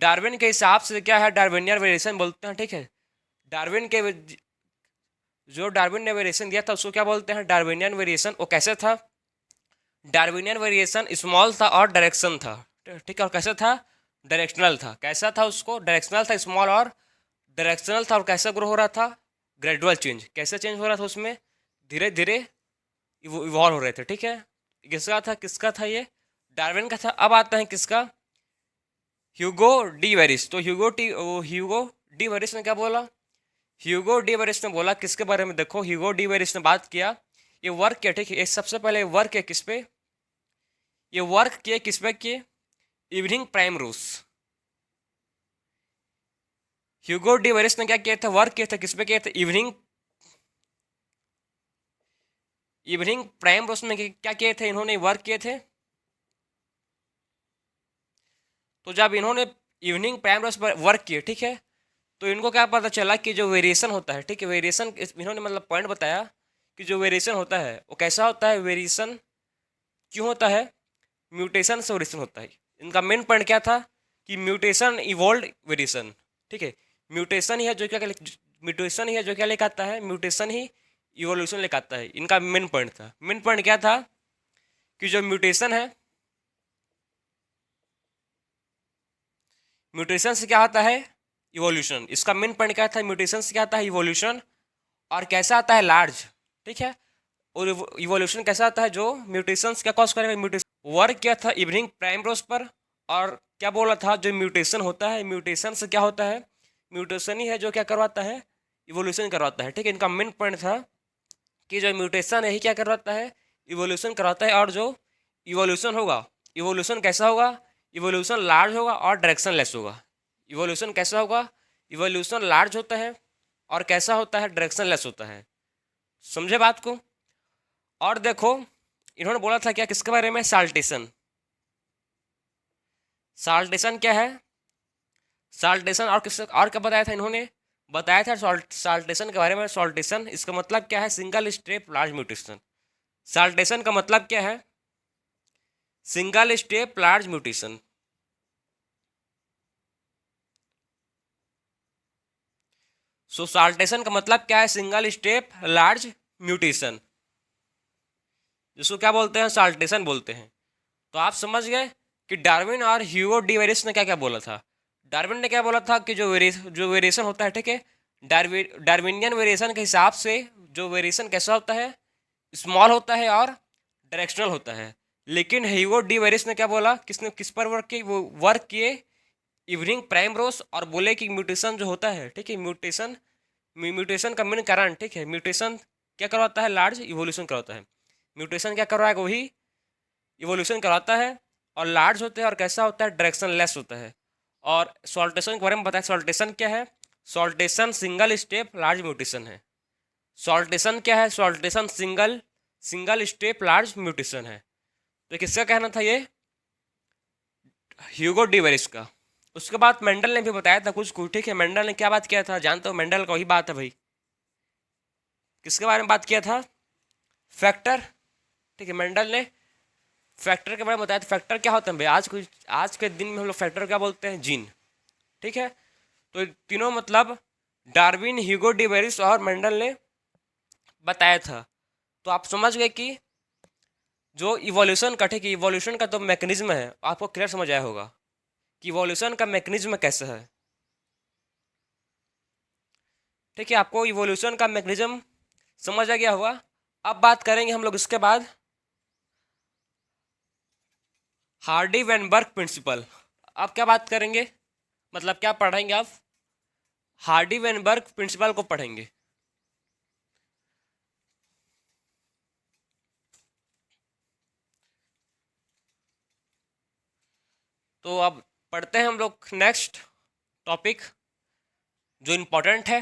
डार्विन के हिसाब से क्या है? डार्विनियन वेरिएशन बोलते हैं, ठीक है। डार्विन के जो डार्विन ने वेरिएशन दिया था उसको क्या बोलते हैं? Darwinian variation. वो कैसे था? डार्विनियन वेरिएशन स्मॉल था और डायरेक्शन था, ठीक है। और कैसे था? डायरेक्शनल था। कैसा था? उसको डायरेक्शनल था, स्मॉल और डायरेक्शनल था। और कैसे ग्रो हो रहा था? Gradual change. कैसे चेंज हो रहा था उसमें? धीरे धीरे इवॉल्व हो रहे थे, ठीक है। किसका था ये? डार्विन का था। अब आता है किसका? Hugo de Vries. तो ह्यूगो डी वेरिस ने क्या बोला? ह्यूगो डी वेरिस ने बोला किसके बारे में? देखो, ह्यूगो डी वेरिस ने बात किया, ये वर्क किया, ठीक है। ये सबसे पहले वर्क किया किस पे? ये वर्क किए किस पे किए? इवनिंग प्राइम रूस। ह्यूगो डी वेरिस ने क्या किया था? वर्क किया था किस पे किया था? इवनिंग प्राइम रूस में क्या किए थे इन्होंने? वर्क किए थे। तो जब इन्होंने इवनिंग प्राइम रूस पर वर्क किए, ठीक है, तो इनको क्या पता चला कि जो वेरिएशन होता है, ठीक है, वेरिएशन इन्होंने मतलब पॉइंट बताया कि जो वेरिएशन होता है वो कैसा होता है? वेरिएशन क्यों होता है? म्यूटेशन से वेरिएशन होता है। इनका मेन पॉइंट क्या था? कि म्यूटेशन इवॉल्व वेरिएशन, ठीक है। म्यूटेशन ही है जो क्या लेकर आता है? म्यूटेशन ही इवोल्यूशन लेकर आता है। इनका मेन पॉइंट था। मेन पॉइंट क्या था? कि जो म्यूटेशन है, म्यूटेशन से क्या होता है? इवोल्यूशन। इसका मेन पॉइंट क्या था? म्यूटेशन से क्या आता है? इवोल्यूशन। और कैसा आता है? लार्ज, ठीक है। और इवोल्यूशन कैसा आता है? जो म्यूटेशन क्या कॉज करेगा? म्यूटेशन वर्क किया था इवनिंग प्राइमरोज पर। और क्या बोला था? जो म्यूटेशन होता है, म्यूटेशन से क्या होता है? म्यूटेशन ही है जो क्या करवाता है? इवोल्यूशन करवाता है, ठीक है। इनका मेन पॉइंट था कि जो म्यूटेशन है ही क्या करवाता है? इवोल्यूशन करवाता है। और जो इवोल्यूशन होगा, इवोल्यूशन कैसा होगा? इवोल्यूशन लार्ज होगा और डायरेक्शन लेस होगा। इवोल्यूशन कैसा होगा? इवोल्यूशन लार्ज होता है और कैसा होता है? डायरेक्शन लेस होता है। समझे बात को? और देखो, इन्होंने बोला था क्या किसके बारे में? साल्टेशन। साल्टेशन क्या है? साल्टेशन। और किस और क्या बताया था इन्होंने? बताया था साल्टेशन के बारे में। साल्टेशन इसका मतलब क्या है? Single step large mutation. Saltation का मतलब क्या है? Single step large mutation. So saltation का मतलब क्या है? सिंगल स्टेप लार्ज म्यूटेशन, जिसको क्या बोलते हैं? साल्टेशन बोलते हैं। तो आप समझ गए कि डार्विन और ह्यूगो डी वेरिस ने क्या क्या बोला था। डार्विन ने क्या बोला था? कि जो वेरिएशन होता है, ठीक है, डार्विनियन वेरिएशन के हिसाब से जो वेरिएशन कैसा होता है? स्मॉल होता है और डायरेक्शनल होता है। लेकिन ह्यूगो डी वेरिस ने क्या बोला? किसने किस पर वर्क किए? वो वर्क किए इवनिंग प्राइम रोज। और बोले कि म्यूटेशन जो होता है, ठीक है, म्यूटेशन का मेन कारण, ठीक है, म्यूटेशन क्या करवाता है? लार्ज इवोल्यूशन करवाता है। म्यूटेशन क्या करवाएगा? वही इवोल्यूशन कराता है। और लार्ज होते हैं और कैसा होता है? डायरेक्शन लेस होता है। और सॉल्टेशन के बारे में बताया। सॉल्टेशन क्या है? Saltation single step large mutation है। सॉल्टेशन क्या है? Saltation single step large mutation है। तो किसका कहना था ये? ह्यूगो डी वेरिस का। उसके बाद मेंडल ने भी बताया था कुछ, ठीक है। मेंडल ने क्या बात किया था? जानते हो मेंडल का वही बात है भाई। किसके बारे में बात किया था? फैक्टर, ठीक है। मेंडल ने फैक्टर के बारे में बताया था। फैक्टर क्या होता है भाई? आज के दिन में हम लोग फैक्टर क्या बोलते हैं? जीन, ठीक है। तो तीनों मतलब डार्विन, ह्यूगो डी वेरिस और मेंडल ने बताया था। तो आप समझ गए कि जो इवोल्यूशन का, ठीक है, इवोल्यूशन का तो मैकेनिज्म है, आपको क्लियर समझ आया होगा कि इवोल्यूशन का मैकेनिज्म कैसा है, ठीक है। आपको इवोल्यूशन का मैकेनिज्म समझ आ गया होगा। अब बात करेंगे हम लोग इसके बाद हार्डी वेनबर्ग प्रिंसिपल। अब क्या बात करेंगे? मतलब क्या पढ़ेंगे आप? हार्डी वेनबर्ग प्रिंसिपल को पढ़ेंगे। तो अब पढ़ते हैं हम लोग नेक्स्ट टॉपिक जो इम्पोर्टेंट है,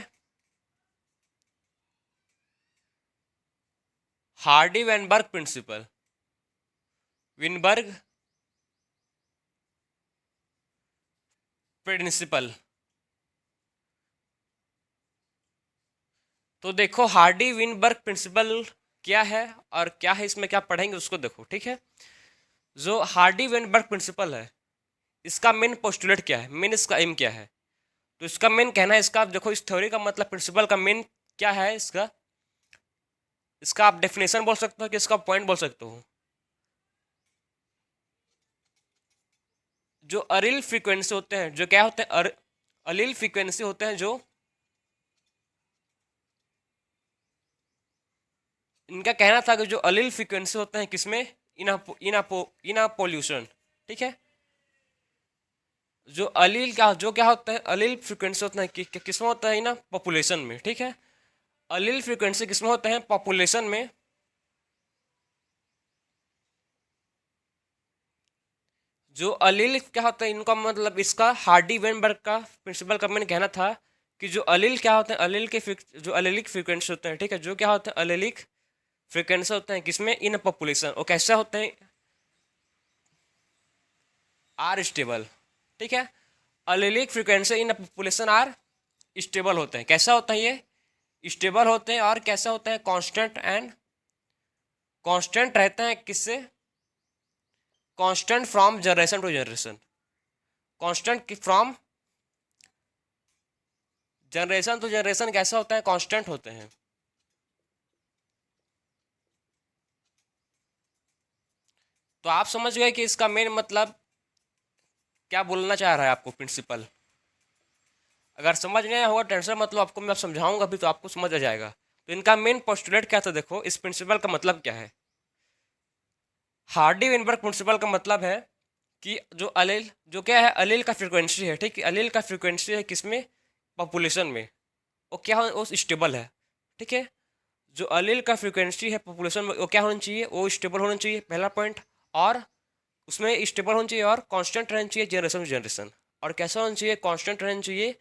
Hardy Weinberg principle. Weinberg principle. तो देखो, हार्डी विनबर्ग प्रिंसिपल क्या है और क्या है, इसमें क्या पढ़ेंगे उसको देखो, ठीक है। जो हार्डी वेनबर्ग प्रिंसिपल है, इसका मेन पोस्टुलेट क्या है, मेन इसका एम क्या है। तो इसका मेन कहना है, इसका आप देखो, इस थ्योरी का मतलब प्रिंसिपल का मेन क्या है, इसका इसका आप डेफिनेशन बोल सकते हो कि इसका पॉइंट बोल सकते हो। जो अरिल फ्रीक्वेंसी होते हैं, जो क्या होते हैं, अलिल फ्रीक्वेंसी होते हैं, जो इनका कहना था कि जो अलिल फ्रीक्वेंसी होते हैं किसमें, इना पोल्यूशन, ठीक है। जो अलील जो क्या होता है, अलील फ्रीक्वेंसी होता है किसमें होता है, ना पॉपुलेशन में, ठीक है। अलील फ्रीक्वेंसी किसमें होते हैं, पॉपुलेशन में। जो अलील क्या होता है, इनका मतलब इसका हार्डी वेनबर्ग का प्रिंसिपल का मैंने कहना था कि जो अलील क्या होते हैं, अलील के जो अलीलिक फ्रीक्वेंसी होते हैं, ठीक है, जो क्या होते हैं अलीलिक फ्रीक्वेंसी होते हैं किसमें, इन पॉपुलेशन, और कैसे होते हैं, आर स्टेबल, ठीक है। Allelic frequency in population are stable होते हैं, कैसा होता है ये, स्टेबल होते हैं, और कैसा होता है, कांस्टेंट एंड कांस्टेंट रहते हैं, किससे, constant from generation to generation, constant from generation to generation कैसा होता है, कांस्टेंट होते हैं। तो आप समझ गए कि इसका मेन मतलब क्या बोलना चाह रहा है आपको प्रिंसिपल। अगर समझ नहीं आया होगा टेंशन मतलब, आपको मैं समझाऊंगा भी तो आपको समझ आ जाएगा। तो इनका मेन पोस्टुलेट क्या था, देखो इस प्रिंसिपल का मतलब क्या है। हार्डी वेनबर्ग प्रिंसिपल का मतलब है कि जो अलील, जो क्या है, अलील का फ्रीक्वेंसी है, ठीक है, अलील का फ्रीक्वेंसी है किसमें, पॉपुलेशन में, वो क्या हो, वो स्टेबल है, ठीक है। जो अलील का फ्रीक्वेंसी है पॉपुलेशन में, वो क्या होना चाहिए, वो स्टेबल होना चाहिए, पहला पॉइंट। और उसमें स्टेबल होना चाहिए और कांस्टेंट रहना चाहिए जनरेशन टू जनरेशन। और कैसा होना चाहिए, कांस्टेंट रहना चाहिए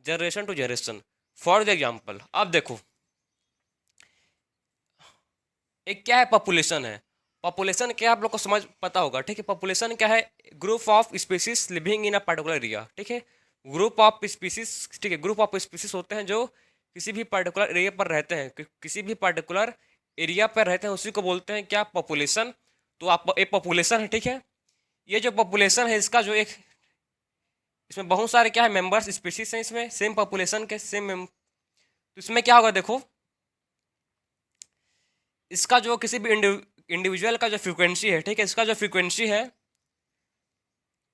generation to generation. For the example अब देखो, एक क्या है, पॉपुलेशन है। पॉपुलेशन क्या आप लोग को समझ पता होगा, ठीक है। पॉपुलेशन क्या है, group of species living in a particular area, ठीक है। ग्रुप ऑफ स्पीसीज, ठीक है, ग्रुप ऑफ स्पीसीज होते हैं जो किसी भी पर्टिकुलर एरिया पर रहते हैं, किसी भी पर्टिकुलर एरिया पर रहते हैं, उसी को बोलते हैं क्या, पॉपुलेशन। तो आप एक पॉपुलेशन है, ठीक है। ये जो पॉपुलेशन है, इसका जो एक, इसमें बहुत सारे क्या है, मेंबर्स, स्पीसीज हैं इसमें, सेम पॉपुलेशन के सेम। तो इसमें क्या होगा, देखो इसका जो किसी भी इंडिविजुअल का जो फ्रीक्वेंसी है, ठीक है, इसका जो फ्रीक्वेंसी है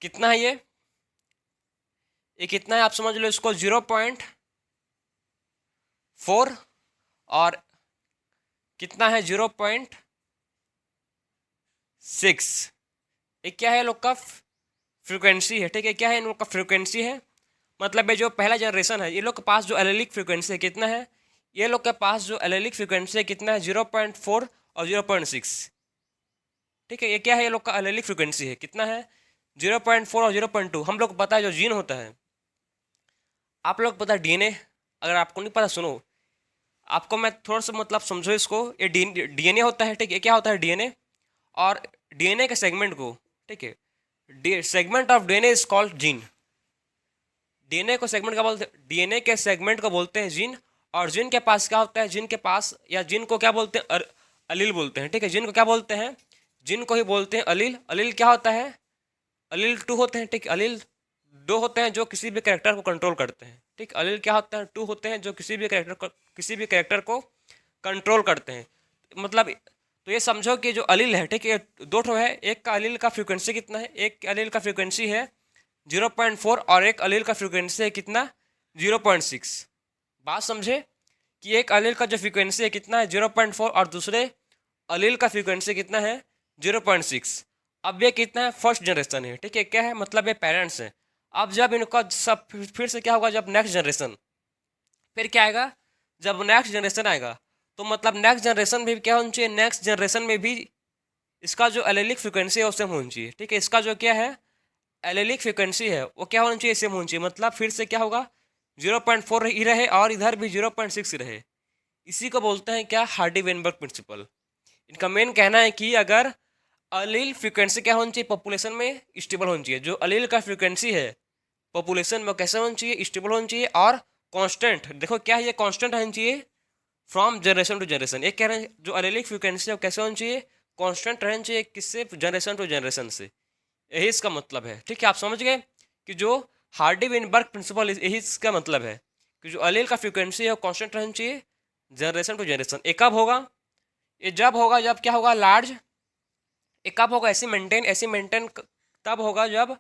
कितना है, ये कितना है, आप समझ लो इसको 0.4, और कितना है 0.6। ये क्या है, लोग का फ्रीक्वेंसी है, ठीक है, क्या है इन लोग का फ्रीक्वेंसी है। मतलब ये जो पहला जनरेशन है, ये लोग के पास जो एलेलिक फ्रीक्वेंसी है कितना है, ये लोग के पास जो एलेलिक फ्रीक्वेंसी है कितना है, 0.4 और 0.6, ठीक है। ये क्या है, ये लोग का एलेलिक फ्रीक्वेंसी है कितना है, 0.4 और 0.2। हम लोग को पता है जो जीन होता है, आप लोग पता है डीएनए, अगर आपको नहीं पता सुनो, आपको मैं थोड़ा सा मतलब समझो इसको। ये डीएनए होता है, ठीक है, क्या होता है डीएनए, और डीएनए के सेगमेंट को, ठीक है, segment of DNA is called gene. DNA को सेगमेंट का बोलते हैं, डीएनए के सेगमेंट को बोलते हैं जीन। और जीन के पास क्या होता है, जीन के पास, या जीन को क्या बोलते हैं, अलील बोलते हैं, ठीक है। जीन को क्या बोलते हैं, जीन को ही बोलते हैं अलील। अलील क्या होता है, अलील 2 होते हैं, ठीक, अलील 2 होते हैं जो किसी भी कैरेक्टर को कंट्रोल करते हैं, ठीक। अलील क्या होता है, 2 होते हैं जो किसी भी कैरेक्टर को कंट्रोल करते हैं। मतलब तो ये समझो कि जो अलील है, ठीक है, 2 ठो है। एक का अलील का फ्रीक्वेंसी कितना है, एक अलील का फ्रीक्वेंसी है 0.4, और एक अलील का फ्रीक्वेंसी है कितना, 0.6। बात समझे कि एक अलील का जो फ्रीक्वेंसी है कितना है 0.4, और दूसरे अलील का फ्रीक्वेंसी कितना है 0.6। अब ये कितना है, फर्स्ट जनरेशन है, ठीक है, क्या है मतलब ये पेरेंट्स हैं। अब जब इनका सब फिर से क्या होगा, जब नेक्स्ट जनरेशन, फिर क्या आएगा, जब नेक्स्ट जनरेशन आएगा, तो मतलब नेक्स्ट जनरेशन में भी क्या होना चाहिए, नेक्स्ट जनरेशन में भी इसका जो एलेलिक फ्रिक्वेंसी है वो सेम होनी चाहिए, ठीक है। इसका जो क्या है एलेलिक फ्रिक्वेंसी है वो क्या होना चाहिए, सेम होनी चाहिए। मतलब फिर से क्या होगा, 0.4 ही रहे और इधर भी 0.6 रहे। इसी को बोलते हैं क्या, हार्डी वेनबर्ग प्रिंसिपल। इनका मेन कहना है कि अगर अलील फ्रिक्वेंसी क्या होनी चाहिए, पॉपुलेशन में स्टेबल होनी चाहिए। जो अलील का फ्रिक्वेंसी है पॉपुलेशन में कैसे होना चाहिए, स्टेबल होना चाहिए, और कांस्टेंट, देखो क्या है ये, कांस्टेंट रहना चाहिए फ्रॉम जनरेशन टू जनरेशन। एक कह रहे हैं जो एलेलिक फ्रिक्वेंसी है वो कैसे होनी चाहिए, कांस्टेंट रहनी चाहिए, किससे, जनरेशन टू जनरेशन से। यही इसका मतलब है, ठीक है। आप समझ गए कि जो हार्डी विनबर्ग प्रिंसिपल, यही इसका मतलब है कि जो एलील का फ्रिक्वेंसी है वो कांस्टेंट रहनी चाहिए जनरेशन टू जनरेशन। ये कब होगा, ये जब होगा जब क्या होगा, लार्ज, ये कब होगा, ऐसे मेंटेन तब होगा जब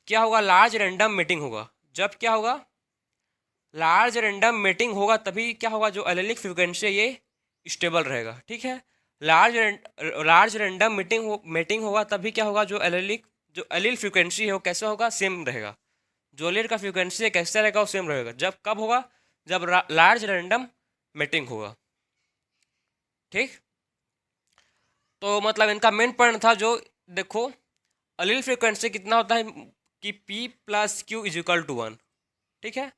क्या होगा, लार्ज रैंडम मीटिंग होगा। जब क्या होगा, लार्ज रैंडम मीटिंग होगा, तभी क्या होगा, जो एलेलिक फ्रिक्वेंसी है ये स्टेबल रहेगा, ठीक है। लार्ज रैंडम मीटिंग होगा, तभी क्या होगा, जो एलील फ्रिक्वेंसी है वो कैसे होगा, सेम रहेगा। जो एलील का फ्रिक्वेंसी है कैसे रहेगा, वो सेम रहेगा। जब कब होगा, जब लार्ज रैंडम मीटिंग होगा, ठीक। तो मतलब इनका मेन पॉइंट था, जो देखो एलील फ्रिक्वेंसी कितना होता है कि P plus Q is equal to 1, ठीक है।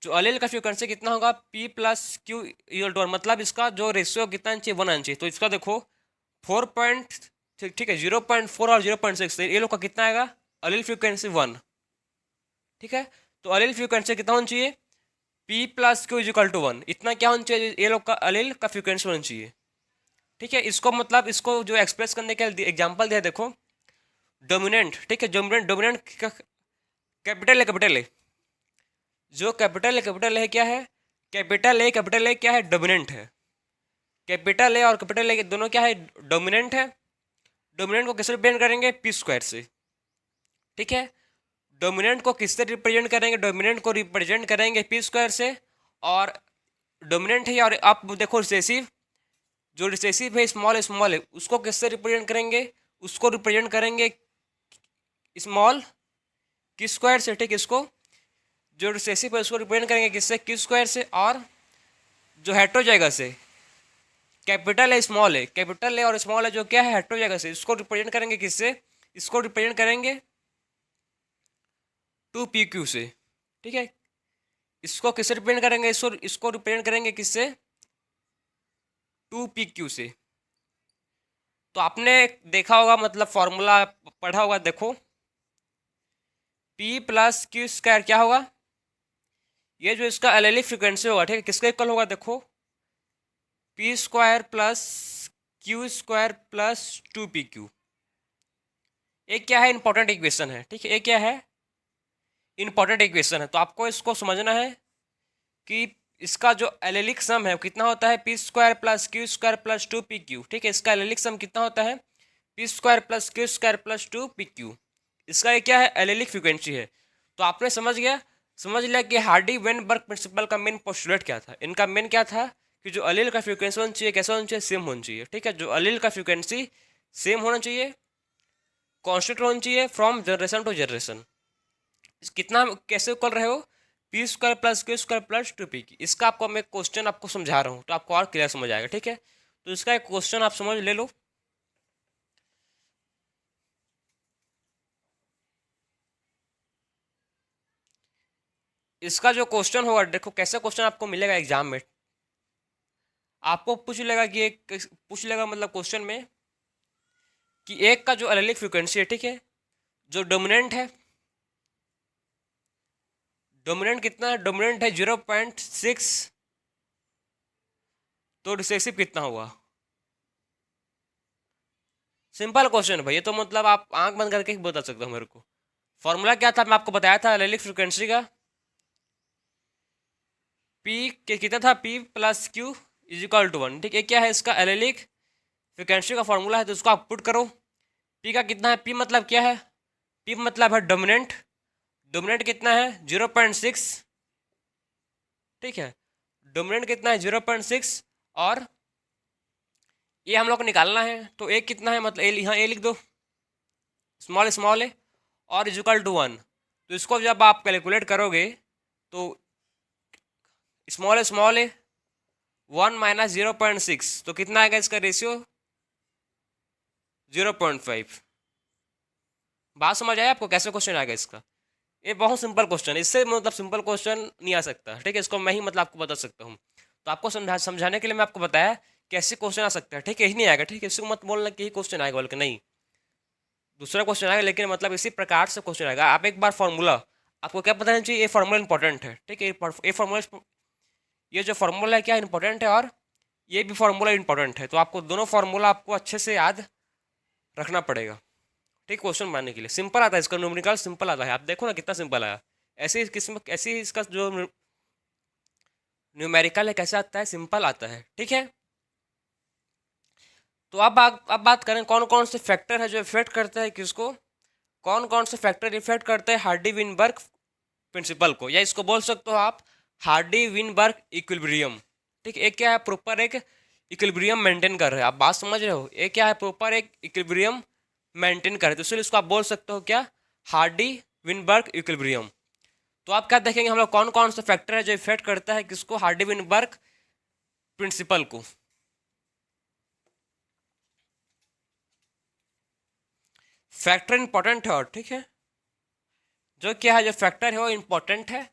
जो एलील का फ्रिक्वेंसी कितना होगा, P plus Q equal to 1, मतलब इसका जो रेशियो कितना चाहिए, 1 आना चाहिए। तो इसका देखो 4 पॉइंट, ठीक है, 0.4 और 0.6, ये लोग का कितना आएगा, एलील फ्रिक्वेंसी 1, ठीक है। तो एलील फ्रिक्वेंसी कितना होना चाहिए, P plus Q is equal to 1, इतना क्या होना चाहिए, ये लोग का एलील का फ्रिक्वेंसी होना चाहिए, ठीक है। इसको मतलब इसको जो एक्सप्रेस करने के एग्जाम्पल दिया, देखो डोमिनेंट, ठीक है, डोमिनेंट कैपिटल ए, जो कैपिटल ए क्या है, कैपिटल ए क्या है, डोमिनेंट है। कैपिटल ए और कैपिटल ए दोनों क्या है, डोमिनेंट है। डोमिनेंट को किससे रिप्रेजेंट करेंगे, पी स्क्वायर से, ठीक है। डोमिनेंट को किससे रिप्रेजेंट करेंगे, डोमिनेंट को रिप्रेजेंट करेंगे पी स्क्वायर से। और डोमिनेंट है, और आप देखो रिसेसिव, जो रिसेसिव है स्मॉल है, उसको किससे रिप्रेजेंट करेंगे, उसको रिप्रेजेंट करेंगे स्मॉल की स्क्वायर से, ठीक। इसको जो रिसेसिव है उसको रिप्रेजेंट करेंगे किससे, की स्क्वायर से। और जो हेट्रोजाइगस है, कैपिटल है स्मॉल है, कैपिटल है और स्मॉल है, जो क्या है, हेट्रोजाइगस है, इसको रिप्रेजेंट करेंगे किससे, इसको रिप्रेजेंट करेंगे 2pq से, ठीक है। इसको किससे रिप्रेजेंट करेंगे, इसको रिप्रेजेंट करेंगे किससे, 2pq से। तो आपने देखा होगा, मतलब फॉर्मूला पढ़ा होगा, देखो p प्लस क्यू स्क्वायर क्या होगा, ये जो इसका एलेलिक फ्रिक्वेंसी होगा, ठीक है, किसका इक्वल होगा, देखो P square plus Q square plus 2pq। एक क्या है, इंपॉर्टेंट इक्वेशन है, ठीक है, एक क्या है, इंपॉर्टेंट इक्वेशन है। तो आपको इसको समझना है कि इसका जो एलेलिक सम है कितना होता है, P square plus Q square plus 2pq, ठीक है। इसका एलेलिक सम कितना होता है, P square plus Q square plus 2pq। इसका ये क्या है, एलेलिक फ्रिक्वेंसी है। तो आपने समझ लिया कि हार्डी वेनबर्ग प्रिंसिपल का मेन पोस्टुलेट क्या था। इनका मेन क्या था कि जो एलील का फ्रिक्वेंसी होना चाहिए, कैसा होना चाहिए, सेम होना चाहिए, ठीक है। जो एलील का फ्रिक्वेंसी सेम होना चाहिए, कांस्टेंट होना चाहिए फ्रॉम जनरेशन टू जनरेशन। कितना कैसे कर रहे हो, P square plus Q square plus 2p की। इसका आपको मैं क्वेश्चन आपको समझा रहा हूँ, तो आपको और क्लियर समझ आएगा, ठीक है। तो इसका एक क्वेश्चन आप समझ ले लो। इसका जो क्वेश्चन होगा, देखो कैसे क्वेश्चन आपको मिलेगा एग्जाम में। आपको पूछ लेगा कि पूछ लेगा मतलब क्वेश्चन में कि एक का जो एलेलिक फ्रिक्वेंसी है, ठीक है, जो डोमिनेंट है, डोमिनेंट कितना है, डोमिनेंट है 0.6, तो रिसेसिव कितना हुआ। सिंपल क्वेश्चन है भाई, ये तो मतलब आप आंख बंद करके ही बता सकते हो मेरे को। फॉर्मूला क्या था, मैं आपको बताया था एलेलिक फ्रिक्वेंसी का, पी के कितना था, P plus Q is equal to 1, ठीक है। क्या है इसका एलेलिक फ्रिक्वेंसी का फॉर्मूला है, तो उसको आप पुट करो। पी का कितना है, पी मतलब क्या है, पी मतलब है डोमिनेंट, डोमिनेंट कितना है 0.6, ठीक है। डोमिनेंट कितना है 0.6, और ये हम लोग को निकालना है। तो ए कितना है, मतलब यहाँ ए लिख दो, स्मॉल है, और इज इक्वल टू 1। तो इसको जब आप कैलकुलेट करोगे तो स्मॉल है 1 माइनस 0.6, तो कितना आएगा इसका रेशियो, 0.5। बात समझ आया आपको, कैसे क्वेश्चन आएगा इसका। ये बहुत सिंपल क्वेश्चन है, इससे मतलब सिंपल क्वेश्चन नहीं आ सकता, ठीक है। इसको मैं ही मतलब आपको बता सकता हूँ। तो आपको समझाने के लिए मैं आपको बताया कैसे क्वेश्चन आ सकता है, ठीक है। यही नहीं आएगा, ठीक है, इसको मत बोलना कि यही क्वेश्चन आएगा, बल्कि नहीं, दूसरा क्वेश्चन आएगा, लेकिन मतलब इसी प्रकार से क्वेश्चन आएगा। आप एक बार फॉर्मूला, आपको क्या पता नहीं चाहिए, ये फॉर्मूला इंपॉर्टेंट है, ठीक है। ये फॉर्मूला ये जो फार्मूला है क्या इंपॉर्टेंट है और ये भी फार्मूला इंपॉर्टेंट है, तो आपको दोनों फार्मूला आपको अच्छे से याद रखना पड़ेगा। ठीक, क्वेश्चन बनाने के लिए सिंपल आता है, इसका न्यूमेरिकल सिंपल आता है, आप देखो ना कितना सिंपल आया। ऐसे किस्म ऐसे इसका जो न्यूमेरिकल है कैसे आता है, सिंपल आता है। ठीक है, तो अब बात करें कौन कौन से फैक्टर है जो इफेक्ट करते हैं किसको, कौन कौन से फैक्टर इफेक्ट करते हैं हार्डी विनबर्ग प्रिंसिपल को, या इसको बोल सकते हो आप हार्डी विनबर्ग इक्विलिब्रियम। ठीक, एक क्या है प्रॉपर एक इक्विलिब्रियम मेंटेन कर रहे हैं, आप बात समझ रहे हो, एक क्या है प्रॉपर एक इक्विलिब्रियम मेंटेन कर रहे हैं, तो इसलिए इसको आप बोल सकते हो क्या हार्डी विनबर्ग इक्विलिब्रियम। तो आप क्या देखेंगे हम लोग कौन कौन सा फैक्टर है जो इफेक्ट करता है किसको, हार्डी विनबर्ग प्रिंसिपल को। फैक्टर इंपॉर्टेंट है और ठीक है, जो क्या है जो फैक्टर है वो इंपॉर्टेंट है।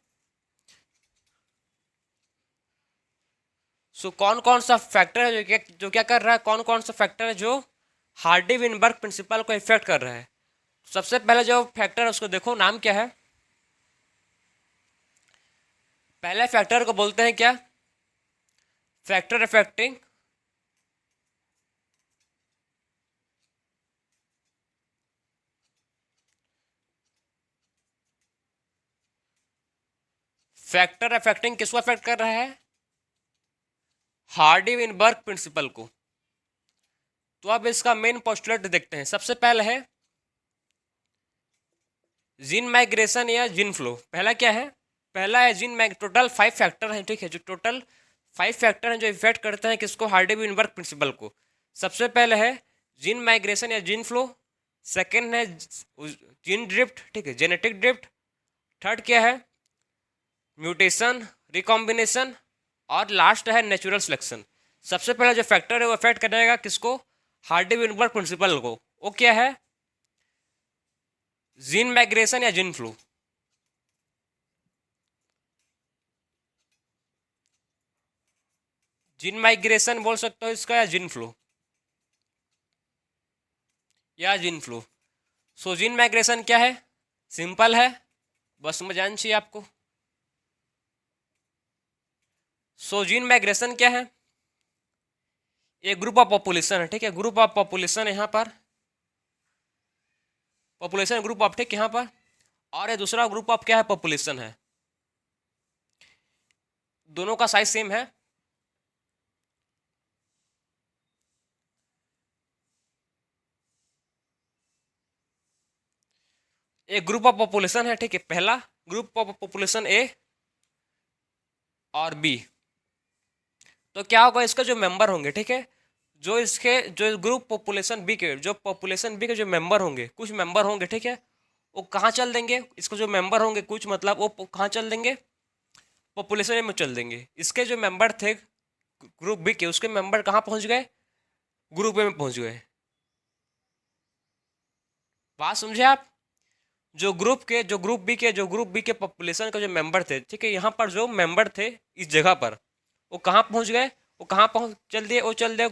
सो कौन कौन सा फैक्टर है जो क्या कर रहा है, कौन कौन सा फैक्टर है जो हार्डी विनबर्ग प्रिंसिपल को इफेक्ट कर रहा है। सबसे पहले जो फैक्टर है उसको देखो नाम क्या है, पहले फैक्टर को बोलते हैं क्या, फैक्टर इफेक्टिंग फैक्टर इफेक्टिंग किसको अफेक्ट कर रहा है, हार्डी विनबर्ग प्रिंसिपल को। तो अब इसका मेन पोस्टुलेट देखते हैं, सबसे पहले है जीन माइग्रेशन या जीन फ्लो। पहला क्या है, पहला है जीन माइग, टोटल 5 फैक्टर हैं, ठीक है, जो टोटल 5 फैक्टर हैं जो इफेक्ट करते हैं किसको, हार्डी विनबर्ग प्रिंसिपल को। सबसे पहले है जीन माइग्रेशन या जीन फ्लो, सेकेंड है जीन ड्रिफ्ट, ठीक है, जेनेटिक ड्रिफ्ट, थर्ड क्या है म्यूटेशन रिकॉम्बिनेशन, और लास्ट है नेचुरल सिलेक्शन। सबसे पहले जो फैक्टर है वो इफेक्ट करेगा किसको, हार्डी विनबर्ग प्रिंसिपल को, वो क्या है जीन माइग्रेशन या जीन फ्लो। जीन माइग्रेशन बोल सकते हो इसका, या जीन फ्लो, या जीन फ्लो। सो जीन माइग्रेशन क्या है, सिंपल है, बस समझ आना चाहिए आपको। सो जीन माइग्रेशन क्या है, एक ग्रुप ऑफ पॉपुलेशन है, ठीक है, ग्रुप ऑफ पॉपुलेशन है यहाँ पर, पॉपुलेशन ग्रुप ऑफ, ठीक यहाँ पर, और ये दूसरा ग्रुप ऑफ क्या है पॉपुलेशन है, दोनों का साइज सेम है। एक ग्रुप ऑफ पॉपुलेशन है, ठीक है, पहला ग्रुप ऑफ पॉपुलेशन ए और बी। तो क्या होगा इसका जो मेंबर होंगे, ठीक है, जो इसके जो ग्रुप पॉपुलेशन बी के जो पॉपुलेशन बी के जो मेंबर होंगे, कुछ मेंबर होंगे, ठीक है, वो कहाँ चल देंगे, इसको जो मेंबर होंगे कुछ मतलब वो कहाँ चल देंगे, पॉपुलेशन में चल देंगे। इसके जो मेंबर थे ग्रुप बी के, उसके मेंबर कहाँ पहुँच गए, ग्रुप ए में पहुँच गए। बात समझे आप, जो ग्रुप बी के पॉपुलेशन का जो मेंबर थे, ठीक है, यहाँ पर जो मेंबर थे इस जगह पर, वो कहाँ पहुँच गए, वो कहाँ पहुँच चल दिए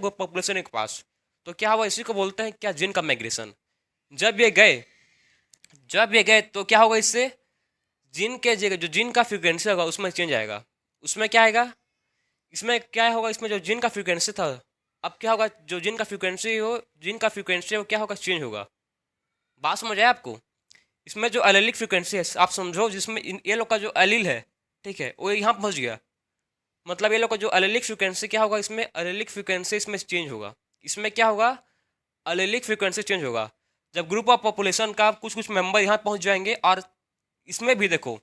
पॉपुलेशन के पास। तो क्या हुआ, इसी को बोलते हैं क्या जीन का माइग्रेशन। जब ये गए तो क्या होगा, इससे जीन के जगह जो जीन का फ्रीक्वेंसी होगा उसमें चेंज आएगा, उसमें क्या आएगा, इसमें क्या होगा, इसमें जो जीन का फ्रीक्वेंसी था, अब क्या होगा, जो जीन का फ्रीक्वेंसी है वो क्या होगा, चेंज होगा। बात समझ आए आपको, इसमें जो एलिलिक फ्रीक्वेंसी है आप समझो, जिसमें ये लोग का जो एलिल है, ठीक है, वो यहाँ पहुँच गया, मतलब ये लोग का जो एलिलिक फ्रीक्वेंसी क्या होगा, इसमें एलिलिक फ्रीक्वेंसी इसमें चेंज होगा। इसमें क्या होगा, एलिलिक फ्रीक्वेंसी चेंज होगा जब ग्रुप ऑफ पॉपुलेशन का कुछ कुछ मेंबर यहाँ पहुँच जाएंगे। और इसमें भी देखो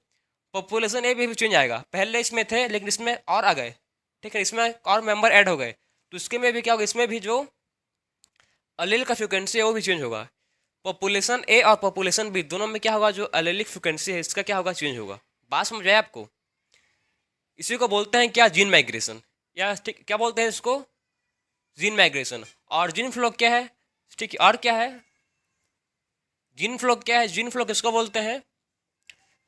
पॉपुलेशन ए भी चेंज आएगा, पहले इसमें थे लेकिन इसमें और आ गए, ठीक है, इसमें और मेंबर ऐड हो गए, तो इसके में भी क्या होगा, इसमें भी जो एलिल का फ्रीक्वेंसी है वो भी चेंज होगा। पॉपुलेशन ए और पॉपुलेशन बी दोनों में क्या होगा, जो एलिलिक फ्रीक्वेंसी है इसका क्या होगा, चेंज होगा। बात समझ आए आपको, इसी को बोलते हैं क्या, जीन माइग्रेशन, या ठीक क्या बोलते हैं इसको, जीन माइग्रेशन। और जीन फ्लो क्या है, ठीक है, और क्या है जीन फ्लो, क्या है जीन फ्लो किसको बोलते हैं,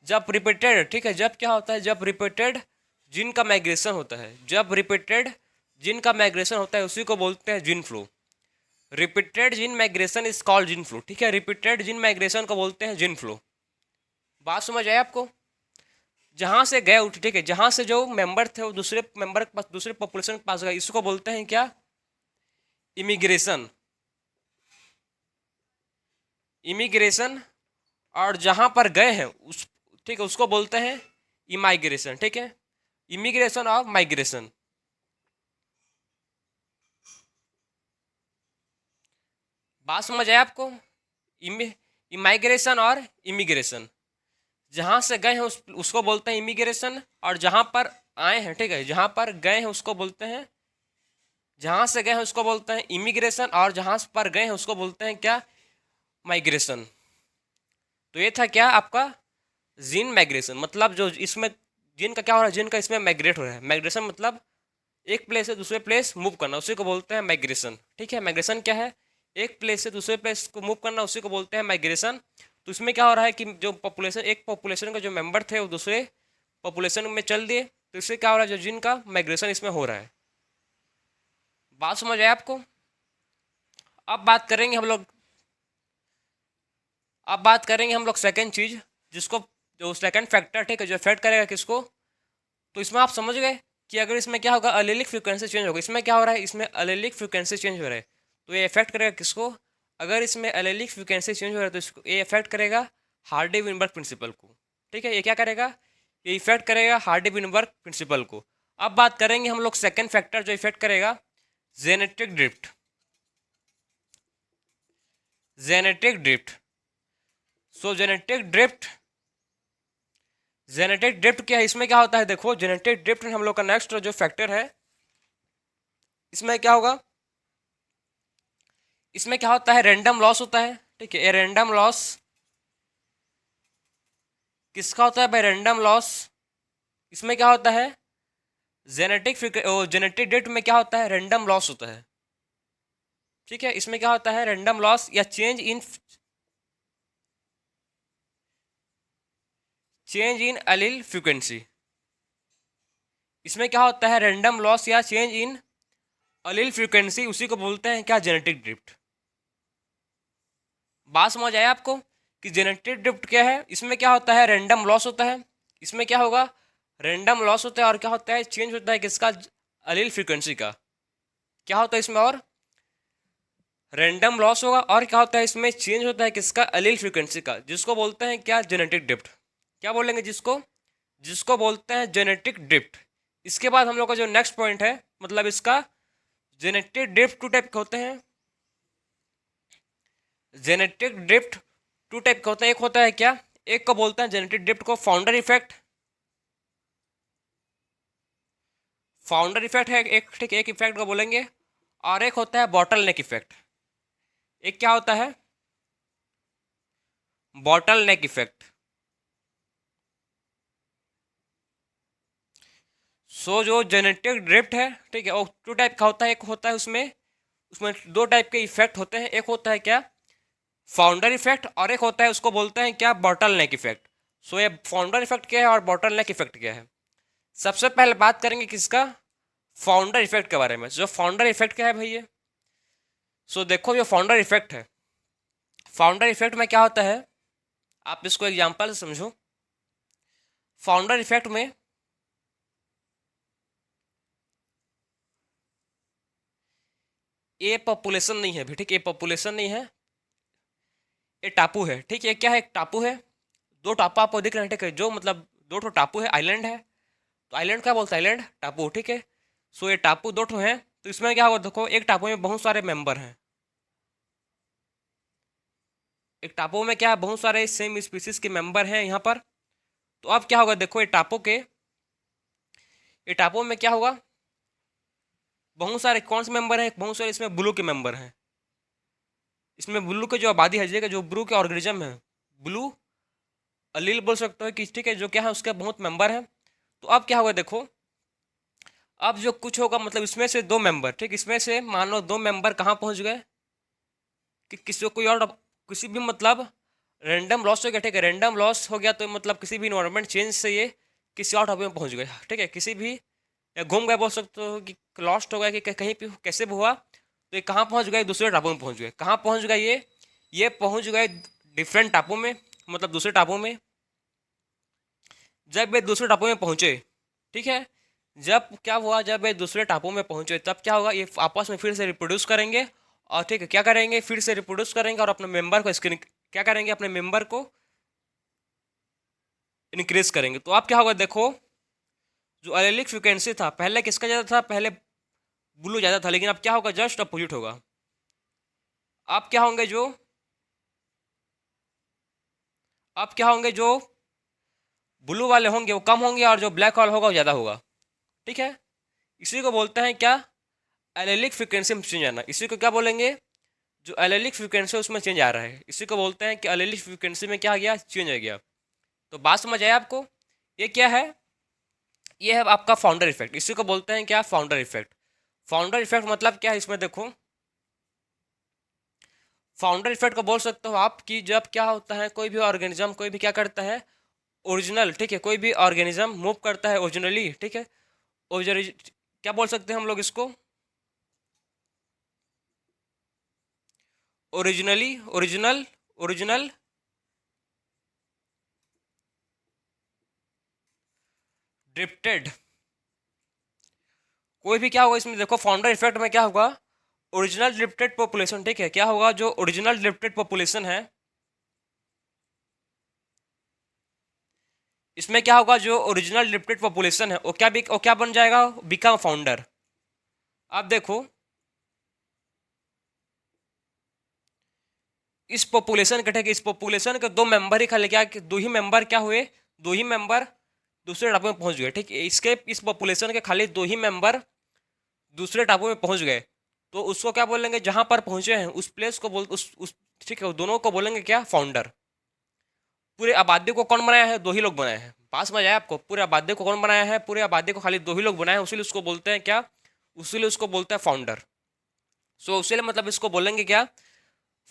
जब रिपीटेड, ठीक है, जब क्या होता है, जब रिपीटेड जीन का माइग्रेशन होता है, जब रिपीटेड जीन का माइग्रेशन होता है उसी को बोलते हैं gene flow. Repeated gene migration is called gene flow, ठीक है, रिपीटेड जीन माइग्रेशन को बोलते हैं जीन फ्लो। बात समझ आए आपको, जहाँ से गए उठ, ठीक है, जहाँ से जो मेंबर थे वो दूसरे मेंबर के पास, दूसरे पॉपुलेशन के पास गए, इसको बोलते हैं क्या? इमिग्रेशन। इमिग्रेशन। और जहाँ पर गए हैं उस, ठीक है, उसको बोलते हैं इमाइग्रेशन। ठीक है, इमिग्रेशन और माइग्रेशन। बात समझ आया आपको? इमाइग्रेशन और इमिग्रेशन, जहाँ से गए हैं उसको बोलते हैं इमिग्रेशन, और जहाँ पर आए हैं, ठीक है, जहाँ पर गए हैं उसको बोलते हैं, जहाँ से गए हैं उसको बोलते हैं इमिग्रेशन, और जहाँ पर गए हैं उसको बोलते हैं क्या? माइग्रेशन। तो ये था क्या आपका जीन माइग्रेशन, मतलब जो इसमें जीन का क्या हो रहा है, जीन का इसमें माइग्रेट हो रहा है। माइग्रेशन मतलब एक प्लेस से दूसरे प्लेस मूव करना, उसी को बोलते हैं माइग्रेशन। ठीक है, माइग्रेशन क्या है? एक प्लेस से दूसरे प्लेस को मूव करना, उसी को बोलते हैं माइग्रेशन। तो इसमें क्या हो रहा है कि जो पॉपुलेशन, एक पॉपुलेशन का जो मेंबर थे वो दूसरे पॉपुलेशन में चल दिए, तो इससे क्या हो रहा है, जो जीन का माइग्रेशन इसमें हो रहा है। बात समझ आए आपको? अब बात करेंगे हम लोग, अब बात करेंगे हम लोग सेकेंड चीज, जिसको, जो सेकंड फैक्टर, ठीक है, जो इफेक्ट करेगा किसको। तो इसमें आप समझ गए कि अगर इसमें क्या होगा, अलेलिक फ्रिक्वेंसी चेंज होगा। इसमें क्या हो रहा है, इसमें अलेलिक फ्रिक्वेंसी चेंज हो रहा है, तो ये इफेक्ट करेगा किसको? अगर इसमें अलेलिक फ्रिक्वेंसी चेंज हो रहा है तो इसको, ये इफेक्ट करेगा हार्डी विनबर्ग प्रिंसिपल को। ठीक है, ये क्या करेगा? ये इफेक्ट करेगा हार्डी विनबर्ग प्रिंसिपल को। अब बात करेंगे हम लोग सेकेंड फैक्टर जो इफेक्ट करेगा, जेनेटिक ड्रिफ्ट। Genetic drift. सो जेनेटिक ड्रिफ्ट, जेनेटिक ड्रिफ्ट क्या है, इसमें क्या होता है, देखो जेनेटिक ड्रिफ्ट हम लोग का नेक्स्ट जो फैक्टर है, इसमें क्या होगा, इसमें क्या होता है, रैंडम लॉस होता है। ठीक है, ये रैंडम लॉस किसका होता है भाई? Random loss. इसमें क्या होता है, जेनेटिक ड्रिफ्ट में क्या होता है, रैंडम लॉस होता है। ठीक है, इसमें क्या होता है, रैंडम लॉस या चेंज इन अलील फ्रीक्वेंसी। इसमें क्या होता है, रैंडम लॉस या चेंज इन अलील फ्रीक्वेंसी, उसी को बोलते हैं क्या? Genetic drift. बात समझ आया आपको कि जेनेटिक ड्रिफ्ट क्या है? इसमें क्या होता है, रैंडम लॉस होता है। इसमें क्या होगा, रैंडम लॉस होता है, और क्या होता है, चेंज होता है किसका? अलील फ्रीक्वेंसी का। क्या होता है इसमें, और रैंडम लॉस होगा, और क्या होता है इसमें, चेंज होता है किसका? अलील फ्रीक्वेंसी का, जिसको बोलते हैं क्या? Genetic drift. क्या बोलेंगे जिसको? जिसको बोलते हैं जेनेटिक ड्रिफ्ट। इसके बाद हम लोग का जो नेक्स्ट पॉइंट है, मतलब इसका जेनेटिक ड्रिफ्ट टू टाइप के होते हैं। जेनेटिक ड्रिफ्ट टू टाइप का होता है। एक होता है क्या, एक को बोलते हैं जेनेटिक ड्रिफ्ट को फाउंडर इफेक्ट। फाउंडर इफेक्ट है एक, ठीक है, एक इफेक्ट को बोलेंगे। और एक होता है बॉटल नेक इफेक्ट। एक क्या होता है, बॉटल नेक इफेक्ट। सो जो जेनेटिक ड्रिफ्ट है, ठीक है, वो टू टाइप का होता है। एक होता है उसमें उसमें दो टाइप के इफेक्ट होते हैं। एक होता है क्या, फाउंडर इफेक्ट, और एक होता है उसको बोलते हैं क्या? बॉटल नेक इफेक्ट। सो ये फाउंडर इफेक्ट क्या है और बॉटल नेक इफेक्ट क्या है? सबसे पहले बात करेंगे किसका, फाउंडर इफेक्ट के बारे में। जो फाउंडर इफेक्ट क्या है भैया? सो देखो, जो फाउंडर इफेक्ट है, फाउंडर इफेक्ट में क्या होता है, आप इसको एग्जांपल से समझो। फाउंडर इफेक्ट में ए पॉपुलेशन नहीं है भी, ठीक है, ये पॉपुलेशन नहीं है, ये टापू है। ठीक है, क्या है, एक टापू है। दो टापू आपको दिख रहे हैं, ठीक है, जो मतलब दो ठो टापू है, आइलैंड है। तो आइलैंड क्या बोलते हैं, आइलैंड टापू। ठीक है, सो ये टापू दो ठो हैं। तो इसमें क्या होगा, देखो एक टापू में बहुत सारे मेंबर हैं। एक टापू में क्या है, बहुत सारे सेम स्पीसीज के मेंबर हैं यहाँ पर। तो अब क्या होगा, देखो ये टापू में क्या होगा, बहुत सारे कौन से मेंबर हैं, बहुत सारे इसमें ब्लू के मेंबर हैं। इसमें ब्लू के जो आबादी है, जो ब्लू के ऑर्गेनिज्म है, ब्लू अलील बोल सकते हो कि, ठीक है, जो क्या है उसके बहुत मेंबर हैं। तो अब क्या होगा, देखो अब जो कुछ होगा, मतलब इसमें से दो मेंबर, ठीक, इसमें से मान लो दो मेंबर कहाँ पहुँच गए कि किसी को कोई और, किसी भी मतलब रैंडम लॉस हो गया। ठीक है, रैंडम लॉस हो गया तो मतलब किसी भी इन्वायरमेंट चेंज से ये किसी और टॉपिक में पहुँच गए। ठीक है, किसी भी, या घूम गए बोल सकते हो कि लॉस्ट हो गया, कि कहीं भी कैसे भी हुआ, तो ये कहाँ पहुँच गए, दूसरे टापू में पहुँच गए। कहाँ पहुँच गए ये पहुँच गए डिफरेंट टापू में, मतलब दूसरे टापू में। जब वे दूसरे टापू में पहुंचे, ठीक है, जब क्या हुआ, जब वे दूसरे टापू में पहुंचे तब क्या होगा, ये आपस में फिर से रिप्रोड्यूस करेंगे, और ठीक है क्या करेंगे, फिर से रिप्रोड्यूस करेंगे और अपने मेंबर को स्क्रीन क्या करेंगे, अपने मेंबर को इंक्रीज करेंगे। तो अब क्या होगा, देखो जो एलेलिक फ्रिक्वेंसी था पहले किसका ज़्यादा था, पहले ब्लू ज़्यादा था, लेकिन अब क्या होगा, जस्ट अपोजिट होगा। अब क्या होंगे जो अब क्या होंगे, जो ब्लू वाले होंगे वो कम होंगे और जो ब्लैक वाला होगा वो ज़्यादा होगा, ठीक है। इसी को बोलते हैं क्या, एलेलिक फ्रिक्वेंसी में चेंज आना। इसी को क्या बोलेंगे, जो एलेलिक फ्रिक्वेंसी उसमें चेंज आ रहा है, इसी को बोलते हैं कि एलेलिक फ्रिक्वेंसी में क्या आ गया, चेंज आ गया। तो बात समझ आया आपको, ये क्या है, ये है आपका फाउंडर इफेक्ट। इसी को बोलते हैं क्या, फाउंडर इफेक्ट। फाउंडर इफेक्ट मतलब क्या है, इसमें देखो फाउंडर इफेक्ट को बोल सकते हो आप कि जब क्या होता है, कोई भी ऑर्गेनिज्म कोई भी क्या करता है, ओरिजिनल, ठीक है, कोई भी ऑर्गेनिज्म मूव करता है ओरिजिनली, ठीक है, क्या बोल सकते हैं हम लोग इसको, ओरिजिनली, ओरिजिनल, ओरिजिनल ड्रिफ्टेड। कोई भी क्या होगा इसमें, देखो फाउंडर इफेक्ट में क्या होगा, ओरिजिनल ड्रिफ्टेड पॉपुलेशन, ठीक है, क्या होगा, जो ओरिजिनल ड्रिफ्टेड पॉपुलेशन है इसमें क्या होगा, जो ओरिजिनल ड्रिफ्टेड पॉपुलेशन है वो क्या बन जाएगा, बिकम फाउंडर। आप देखो इस पॉपुलेशन के, ठीक है, इस पॉपुलेशन के दो मेंबर ही खाली क्या, दो ही मेंबर क्या हुए, दो ही मेंबर दूसरे टापू में पहुंच गए, ठीक है, इसके इस पॉपुलेशन के खाली दो ही मेंबर दूसरे टापू में पहुंच गए, तो उसको क्या बोलेंगे, जहां पर पहुंचे हैं उस प्लेस को बोल उस ठीक है, दोनों को बोलेंगे क्या, फाउंडर। पूरे आबादी को कौन बनाया है, दो ही लोग बनाए हैं। पास में आया आपको, पूरे आबादी को कौन बनाया है, पूरे आबादी को खाली दो ही लोग बनाए हैं, उसीलिए उसको बोलते हैं क्या, उसीलिए उसको बोलते हैं फाउंडर। सो उसीलिए मतलब इसको बोलेंगे क्या,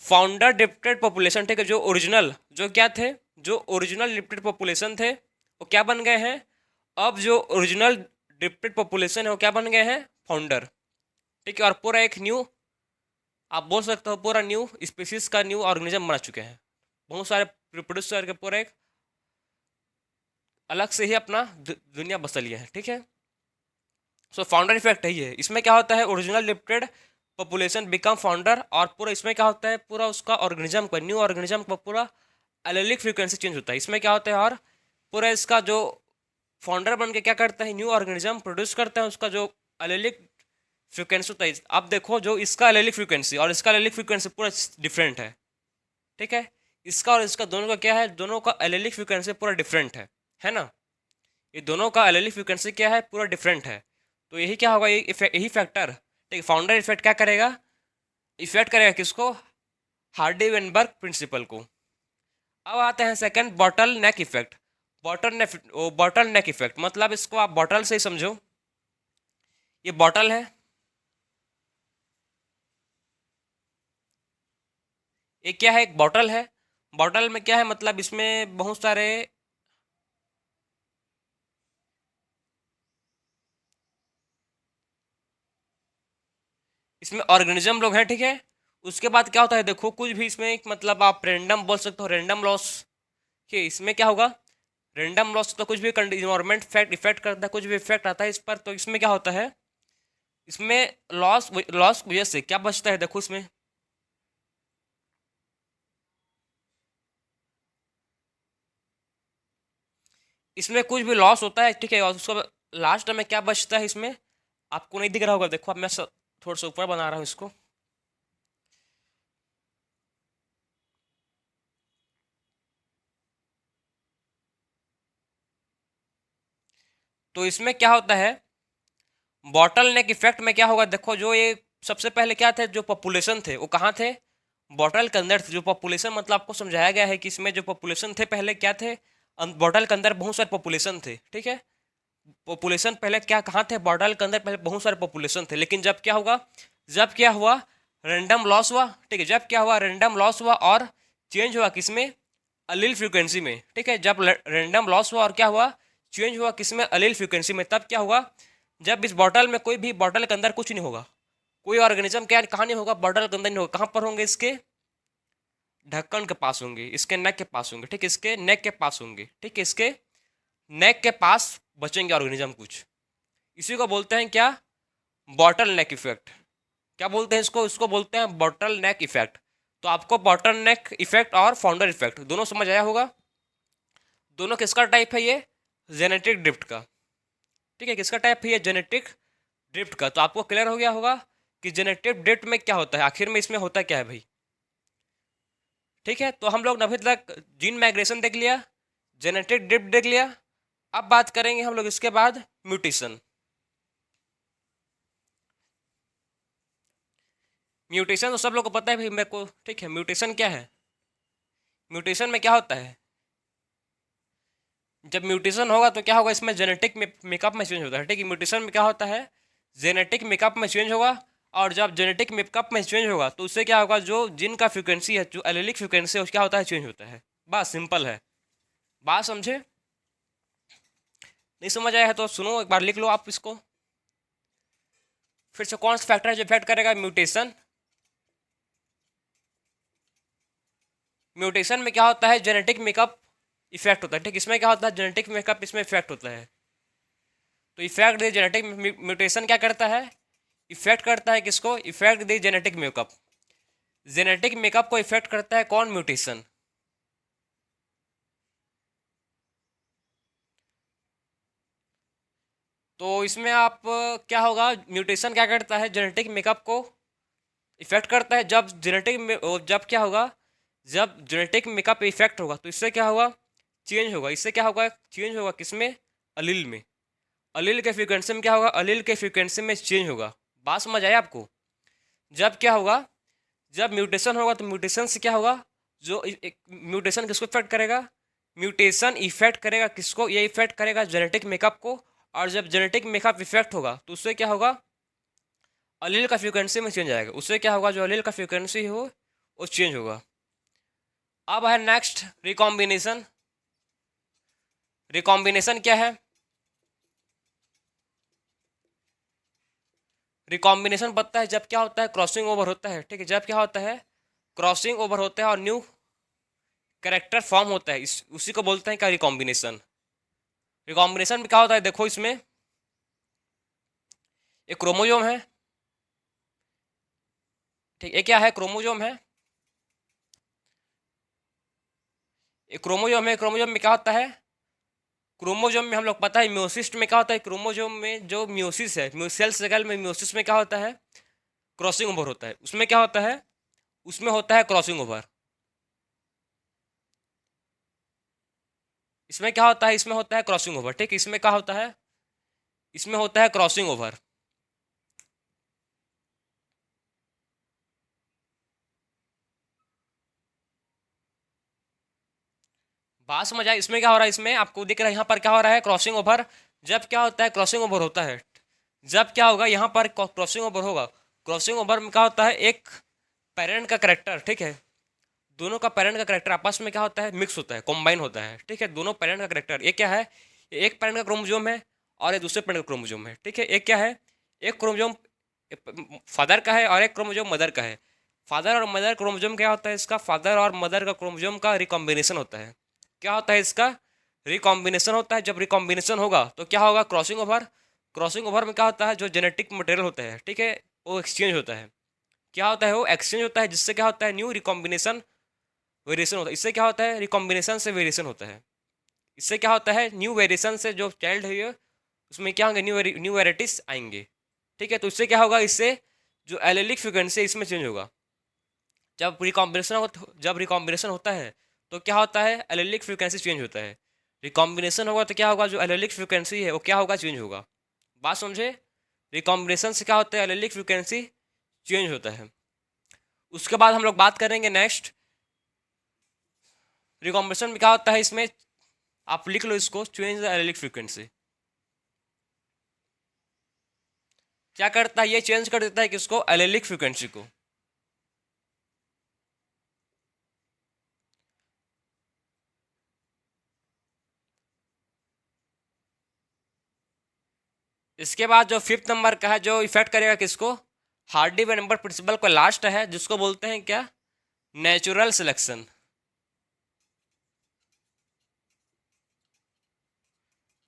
फाउंडर डिप्टेड पॉपुलेशन, ठीक है, जो ओरिजिनल जो क्या थे, जो ओरिजिनल डिप्टेड पॉपुलेशन थे वो क्या बन गए हैं, अब जो ओरिजिनल डिप्टेड पॉपुलेशन है वो क्या बन गए हैं, फाउंडर, ठीक है, और पूरा एक न्यू, आप बोल सकते हो पूरा न्यू स्पीसीज का न्यू ऑर्गेनिज्म बना चुके हैं, बहुत सारे रिप्रोड्यूस करके पूरा एक अलग से ही अपना दुनिया बसा लिया है, ठीक है। सो फाउंडर इफेक्ट यही है। इसमें क्या होता है, original limited population become founder, और पूरा इसमें क्या होता है, पूरा उसका ऑर्गेनिज्म का, न्यू ऑर्गेनिज्म का पूरा एलेलिक फ्रीक्वेंसी चेंज होता है। इसमें क्या होता है, और पूरा इसका जो फाउंडर बन के क्या करता है, न्यू ऑर्गेनिज्म प्रोड्यूस करता है, उसका जो एलेलिक फ्रीक्वेंसी होता है, आप देखो जो इसका एलेलिक फ्रीक्वेंसी और इसका एलेलिक फ्रीक्वेंसी पूरा डिफरेंट है, ठीक है, इसका और इसका दोनों का क्या है, दोनों का एलेलिक फ्रीक्वेंसी पूरा डिफरेंट है ना, ये दोनों का एलेलिक फ्रीक्वेंसी क्या है, पूरा डिफरेंट है। तो यही क्या होगा, यही फैक्टर, ठीक है, फाउंडर इफेक्ट क्या करेगा, इफेक्ट करेगा किसको, हार्डी वेनबर्ग प्रिंसिपल को। अब आते हैं सेकंड, बॉटल नेक इफेक्ट। बॉटल नेक इफेक्ट मतलब इसको आप बॉटल से ही समझो, ये बॉटल है, ये क्या है, एक बॉटल है। बॉटल में क्या है, मतलब इसमें बहुत सारे, इसमें ऑर्गेनिज्म लोग हैं, ठीक है। उसके बाद क्या होता है, देखो कुछ भी इसमें एक मतलब आप रेंडम बोल सकते हो, रेंडम लॉस, कि इसमें क्या होगा, रेंडम लॉस तो कुछ भी इन्वायरमेंट फैक्ट इफेक्ट करता है, कुछ भी इफेक्ट आता है इस पर, तो इसमें क्या होता है, इसमें लॉस लॉस की वजह से क्या बचता है, देखो इसमें कुछ भी लॉस होता है, ठीक है, और उसको लास्ट में क्या बचता है इसमें, आपको नहीं दिख रहा होगा, देखो अब मैं थोड़ा सा ऊपर बना रहा हूँ इसको, तो इसमें क्या होता है, बॉटल नेक इफेक्ट में क्या होगा, देखो जो ये सबसे पहले क्या थे, जो पॉपुलेशन थे वो कहाँ थे, बॉटल के अंदर थे। जो पॉपुलेशन मतलब आपको समझाया गया है कि इसमें जो पॉपुलेशन थे पहले क्या थे, बॉटल के अंदर बहुत सारे पॉपुलेशन थे, ठीक है, पॉपुलेशन पहले क्या कहाँ थे, बॉटल के अंदर पहले बहुत सारे पॉपुलेशन थे, लेकिन जब क्या होगा, जब क्या हुआ, रेंडम लॉस हुआ, ठीक है, जब क्या हुआ, रेंडम लॉस हुआ और चेंज हुआ किसमें, अलील फ्रीक्वेंसी में, ठीक है, जब रेंडम लॉस हुआ और क्या हुआ, चेंज हुआ किसमें, अलील फ्रीक्वेंसी में, तब क्या हुआ, जब इस बॉटल में कोई भी, बॉटल के अंदर कुछ नहीं होगा, कोई ऑर्गेनिज्म क्या कहाँ नहीं होगा, बॉटल के अंदर नहीं होगा, कहाँ पर होंगे, इसके ढक्कन के पास होंगे, इसके नेक के पास होंगे, ठीक है, इसके नेक के पास होंगे, ठीक है, इसके नेक के पास बचेंगे ऑर्गेनिज्म कुछ, इसी को बोलते हैं क्या, बॉटल नेक इफेक्ट। क्या बोलते हैं इसको, इसको बोलते हैं बॉटल नेक इफेक्ट। तो आपको बॉटल नेक इफेक्ट और फाउंडर इफेक्ट दोनों समझ आया होगा। दोनों किसका टाइप है, ये जेनेटिक ड्रिफ्ट का। ठीक है, किसका टाइप है ये, जेनेटिक ड्रिफ्ट का। तो आपको क्लियर हो गया होगा कि जेनेटिक ड्रिफ्ट में क्या होता है, आखिर में इसमें होता क्या है भाई। ठीक है, तो हम लोग ने अभी तक जीन माइग्रेशन देख लिया, जेनेटिक ड्रिफ्ट देख लिया। अब बात करेंगे हम लोग इसके बाद म्यूटेशन। म्यूटेशन तो सब लोग को पता है भाई मेरे को। ठीक है, म्यूटेशन क्या है, म्यूटेशन में क्या होता है, जब म्यूटेशन होगा तो क्या होगा, इसमें जेनेटिक मेकअप में चेंज होता है। ठीक है, म्यूटेशन में क्या होता है, जेनेटिक मेकअप में चेंज होगा। और जब जेनेटिक मेकअप में चेंज होगा तो उससे क्या होगा, जो जिन का फ्रिक्वेंसी है, जो एलेलिक फ्रिक्वेंसी है, उसका क्या होता है, चेंज होता है। बस सिंपल है, बात समझे। नहीं समझ आया है तो सुनो एक बार, लिख लो आप इसको फिर से। कौन सा फैक्टर है जो इफेक्ट करेगा म्यूटेशन, म्यूटेशन में क्या होता है, जेनेटिक मेकअप इफेक्ट होता है। ठीक, इसमें क्या होता है, जेनेटिक मेकअप इसमें इफेक्ट होता है। तो इफेक्ट दे जेनेटिक म्यूटेशन क्या करता है, इफेक्ट करता है किसको, इफेक्ट दे जेनेटिक मेकअप। जेनेटिक मेकअप को इफेक्ट करता है कौन, म्यूटेशन। तो इसमें आप क्या होगा, म्यूटेशन क्या करता है, जेनेटिक मेकअप को इफेक्ट करता है। जब जब क्या होगा, जब जेनेटिक मेकअप इफेक्ट होगा तो इससे क्या होगा, चेंज होगा। इससे क्या होगा, चेंज होगा किसमें, अलील में। अलील के फ्रीक्वेंसी में क्या होगा, अलील के फ्रीक्वेंसी में चेंज होगा। बात समझ आया आपको। जब क्या होगा, जब म्यूटेशन होगा तो म्यूटेशन से क्या होगा, जो म्यूटेशन किसको इफेक्ट करेगा, म्यूटेशन इफेक्ट करेगा किसको, ये इफेक्ट करेगा जेनेटिक मेकअप को। और जब जेनेटिक मेकअप इफेक्ट होगा तो उससे क्या होगा, अलील का फ्रीक्वेंसी में चेंज आएगा। उससे क्या होगा, जो अलील का फ्रीक्वेंसी हो वो चेंज होगा। अब है नेक्स्ट रिकॉम्बिनेशन। रिकॉम्बिनेशन क्या है, रिकॉम्बिनेशन पता है, जब क्या होता है, क्रॉसिंग ओवर होता है। ठीक है, जब क्या होता है, क्रॉसिंग ओवर होता है और न्यू कैरेक्टर फॉर्म होता है, इस उसी को बोलते हैं क्या, रिकॉम्बिनेशन। रिकॉम्बिनेशन में क्या होता है, देखो इसमें एक क्रोमोजोम है। ठीक, ये क्या है, क्रोमोजोम है, एक क्रोमोजोम है। क्रोमोजोम में क्या होता है, क्रोमोजोम में हम लोग पता है म्योसिस में क्या होता है, क्रोमोजोम में जो म्योसिस है, सेल साइकिल में म्योसिस में क्या होता है, क्रॉसिंग ओवर होता है। उसमें क्या होता है, उसमें होता है क्रॉसिंग ओवर। इसमें क्या होता है, इसमें होता है क्रॉसिंग ओवर। ठीक, इसमें क्या होता है, इसमें होता है क्रॉसिंग ओवर। बात समझ आए, इसमें क्या हो रहा है, इसमें आपको दिख रहा है यहाँ पर क्या हो रहा है, क्रॉसिंग ओवर। जब क्या होता है, क्रॉसिंग ओवर होता है, जब क्या होगा, यहाँ पर क्रॉसिंग ओवर होगा। क्रॉसिंग ओवर में क्या होता है, एक पेरेंट का करेक्टर, ठीक है, दोनों का पेरेंट का करेक्टर आपस में क्या होता है, मिक्स होता है, कॉम्बाइन होता है। ठीक है, दोनों पेरेंट का करेक्टर, ये क्या है, ये एक पेरेंट का क्रोमोजोम है और ये दूसरे पेरेंट का क्रोमोजोम है। ठीक है, एक क्या है, एक क्रोमोजोम फादर का है और एक क्रोमोजोम मदर का है। फादर और मदर क्रोमोजोम क्या होता है, इसका फादर और मदर का क्रोमोजोम का रिकॉम्बिनेशन होता है। क्या होता है, इसका रिकॉम्बिनेशन होता है। जब रिकॉम्बिनेशन होगा तो क्या होगा, क्रॉसिंग ओवर। क्रॉसिंग ओवर में क्या होता है, जो जेनेटिक मटेरियल होता है, ठीक है, वो एक्सचेंज होता है। क्या होता है, वो एक्सचेंज होता है, जिससे क्या होता है, न्यू रिकॉम्बिनेशन वेरिएशन होता है। इससे क्या होता है, रिकॉम्बिनेशन से वेरिएशन होता है। इससे क्या होता है, न्यू वेरिएशन से जो चाइल्ड है उसमें क्या होंगे, न्यू वेराइटीज आएंगे। ठीक है, तो इससे क्या होगा, इससे जो एलेलिक फ्रिक्वेंसी है इसमें चेंज होगा। जब रिकॉम्बिनेशन होता है तो क्या होता है, एलेलिक फ्रिक्वेंसी चेंज होता है। रिकॉम्बिनेशन होगा तो क्या होगा, जो एलेलिक फ्रिक्वेंसी है वो क्या होगा, चेंज होगा। बात समझे, रिकॉम्बिनेशन से क्या होता है, एलेलिक फ्रिक्वेंसी चेंज होता है। उसके बाद हम लोग बात करेंगे नेक्स्ट, रिकॉम्बिनेशन में क्या होता है, इसमें आप लिख लो इसको, चेंज द एलेलिक फ्रीक्वेंसी। क्या करता है, ये चेंज कर देता है किसको, एलेलिक फ्रीक्वेंसी को। इसके बाद जो फिफ्थ नंबर का है, जो इफेक्ट करेगा किसको, हार्डी वे नंबर प्रिंसिपल को लास्ट है, जिसको बोलते हैं क्या, नेचुरल सिलेक्शन।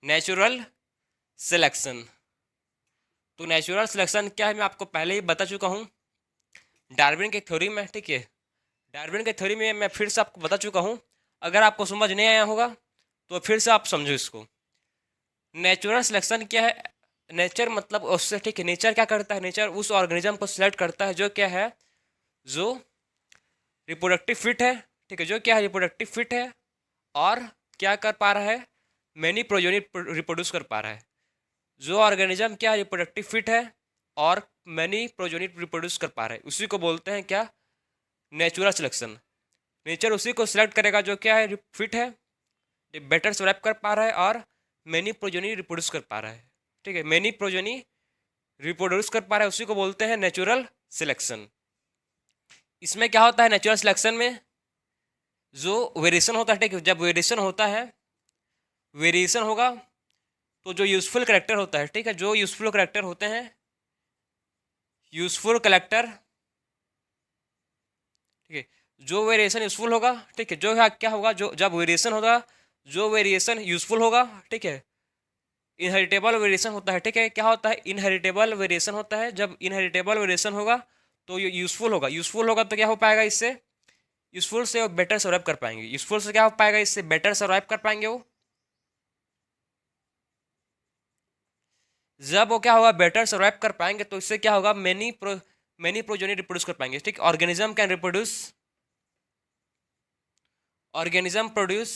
Natural selection. तो नेचुरल सिलेक्शन क्या है मैं आपको पहले ही बता चुका हूँ डार्विन के थ्योरी में, ठीक है। डार्विन के थ्योरी में मैं फिर से आपको बता चुका हूँ, अगर आपको समझ नहीं आया होगा तो फिर से आप समझो इसको। नेचुरल सिलेक्शन क्या है? नेचर मतलब उससे, ठीक है, नेचर क्या करता है? नेचर उस ऑर्गेनिज्म को सिलेक्ट करता है जो क्या है, जो रिप्रोडक्टिव फिट है, ठीक है, जो क्या है रिप्रोडक्टिव फिट है और क्या कर पा रहा है, मैनी प्रोजेनी रिप्रोड्यूस कर पा रहा है। जो ऑर्गेनिज्म क्या रिप्रोडक्टिव फिट है और मैनी प्रोजेनी रिप्रोड्यूस कर पा रहा है, उसी को बोलते हैं क्या, नेचुरल सिलेक्शन। नेचर उसी को सिलेक्ट करेगा जो क्या है फिट है, बेटर सर्वाइव कर पा रहा है और मैनी प्रोजेनी रिप्रोड्यूस कर पा रहा है, ठीक है, मैनी प्रोजेनी रिप्रोड्यूस कर पा रहा है, उसी को बोलते हैं नेचुरल सिलेक्शन। इसमें क्या होता है नेचुरल सिलेक्शन में, जो वेरिएशन होता है, ठीक है, जब वेरिएशन होता है, वेरिएशन होगा तो जो यूजफुल करेक्टर होता है, ठीक है, जो यूजफुल करेक्टर होते हैं, यूजफुल करेक्टर, ठीक है, जो वेरिएशन यूजफुल होगा, ठीक है, जो क्या होगा, जो जब वेरिएशन होगा, जो वेरिएशन यूजफुल होगा, ठीक है, इनहेरिटेबल वेरिएशन होता है, ठीक है, क्या होता है इनहेरिटेबल वेरिएशन होता है। जब इनहेरिटेबल वेरिएशन होगा तो ये यूजफुल होगा, यूजफुल होगा तो क्या हो पाएगा, इससे यूजफुल से वो बेटर सर्वाइव कर पाएंगे, यूजफुल से क्या हो पाएगा, इससे बेटर सर्वाइव कर पाएंगे वो। जब वो क्या होगा बेटर सर्वाइव कर पाएंगे तो इससे क्या होगा, मैनी प्रोजेनी रिप्रोड्यूस कर पाएंगे, ठीक, organism can reproduce, organism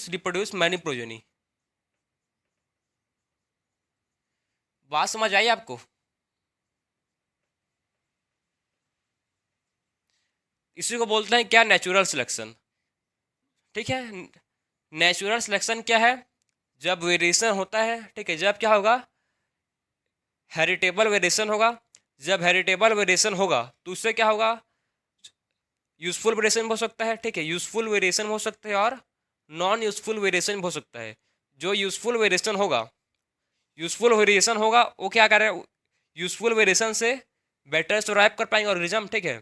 reproduce many progeny. बात समझ आई आपको? इसी को बोलते हैं क्या, नेचुरल सिलेक्शन, ठीक है। नेचुरल सिलेक्शन क्या है, जब वेरिएशन होता है, ठीक है, जब क्या होगा हेरिटेबल वेरिएशन होगा, जब हेरिटेबल वेरिएशन होगा तो उससे क्या होगा, यूजफुल वेरिएशन हो सकता है, ठीक है, यूजफुल वेरिएशन हो सकता है और नॉन यूजफुल वेरिएशन हो सकता है। जो यूजफुल वेरिएशन होगा, यूजफुल वेरिएशन होगा वो क्या कर रहा है, यूजफुल वेरिएशन से बेटर सर्वाइव कर पाएंगे ऑर्गेनिज्म, ठीक है।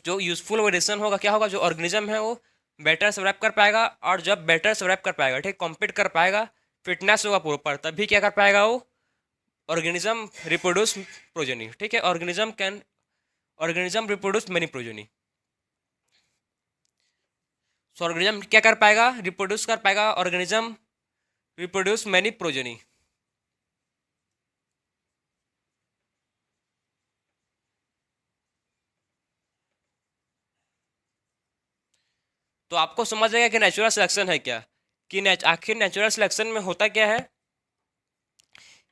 जो यूजफुल वेरिएशन होगा क्या होगा, जो ऑर्गेनिज्म है वो बेटर सर्वाइव कर पाएगा, और जब बेटर सर्वाइव कर पाएगा, ठीक, कॉम्पीट कर पाएगा, फिटनेस होगा प्रॉपर, तभी क्या कर पाएगा वो ऑर्गेनिज्म रिप्रोड्यूस प्रोजेनी, ठीक है, ऑर्गेनिज्म रिप्रोड्यूस मैनी प्रोजेनी। सो ऑर्गेनिज्म क्या कर पाएगा, रिप्रोड्यूस कर पाएगा, ऑर्गेनिज्म रिप्रोड्यूस मैनी प्रोजेनी। तो आपको समझ आएगा कि नेचुरल सिलेक्शन है क्या, कि आखिर नेचुरल सिलेक्शन में होता क्या है।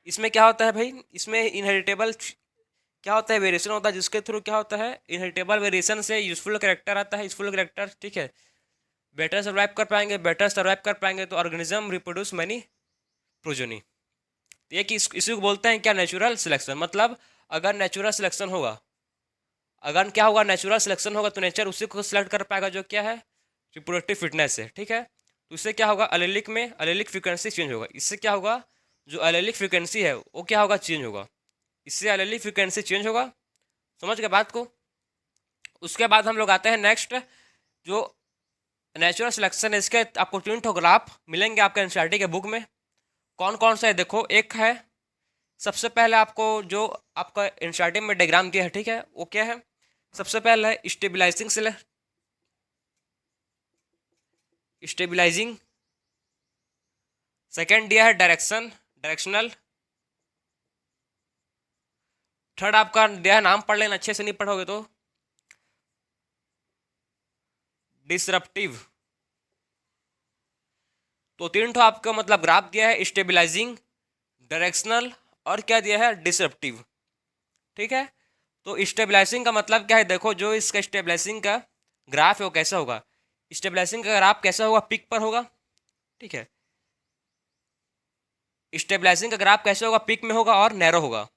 इसमें क्या होता है भाई, इसमें इनहेरिटेबल क्या होता है, वेरिएशन होता है, जिसके थ्रू क्या होता है, इनहेरिटेबल वेरिएशन से यूजफुल कैरेक्टर आता है, यूजफुल कैरेक्टर, ठीक है, बेटर सर्वाइव कर पाएंगे, बेटर सर्वाइव कर पाएंगे तो ऑर्गेनिज्म रिप्रोड्यूस मैनी प्रोजेनी। ये कि इसी को बोलते हैं क्या, नेचुरल सिलेक्शन। मतलब अगर नेचुरल सिलेक्शन होगा, अगर क्या होगा नेचुरल सिलेक्शन होगा तो नेचर उसी को सिलेक्ट कर पाएगा जो क्या है रिप्रोडक्टिव फिटनेस है, ठीक है। तो इससे क्या होगा, एलेलिक में एलेलिक फ्रिक्वेंसी चेंज होगा, इससे क्या होगा, जो एलेलिक फ्रिक्वेंसी है वो क्या होगा, चेंज होगा, इससे एलेलिक फ्रिक्वेंसी चेंज होगा। समझ गए बात को? उसके बाद हम लोग आते हैं नेक्स्ट, जो नेचुरल सिलेक्शन है, इसके आपको 3 ठो ग्राफ मिलेंगे आपके एनसीईआरटी के बुक में। कौन कौन सा है देखो, एक है सबसे पहले आपको जो आपका एनसीईआरटी में डायग्राम दिया है, ठीक है, वो क्या है, सबसे पहले है स्टेबलाइजिंग सेल, स्टेबलाइजिंग। सेकेंड दिया है डायरेक्शनल। थर्ड आपका दिया है, नाम पढ़ लेना, अच्छे से नहीं पढ़ोगे तो, डिसरप्टिव। तो 3 ठो आपका मतलब ग्राफ दिया है, स्टेबलाइजिंग, डायरेक्शनल और क्या दिया है, डिसरप्टिव, ठीक है। तो स्टेबलाइजिंग का मतलब क्या है, देखो जो इसका स्टेबलाइजिंग का ग्राफ है वो कैसा होगा, स्टेबलाइजिंग का ग्राफ कैसा होगा, पिक पर होगा, ठीक है, स्टेबलाइजिंग का ग्राफ कैसे होगा, पिक में होगा और नैरो होगा।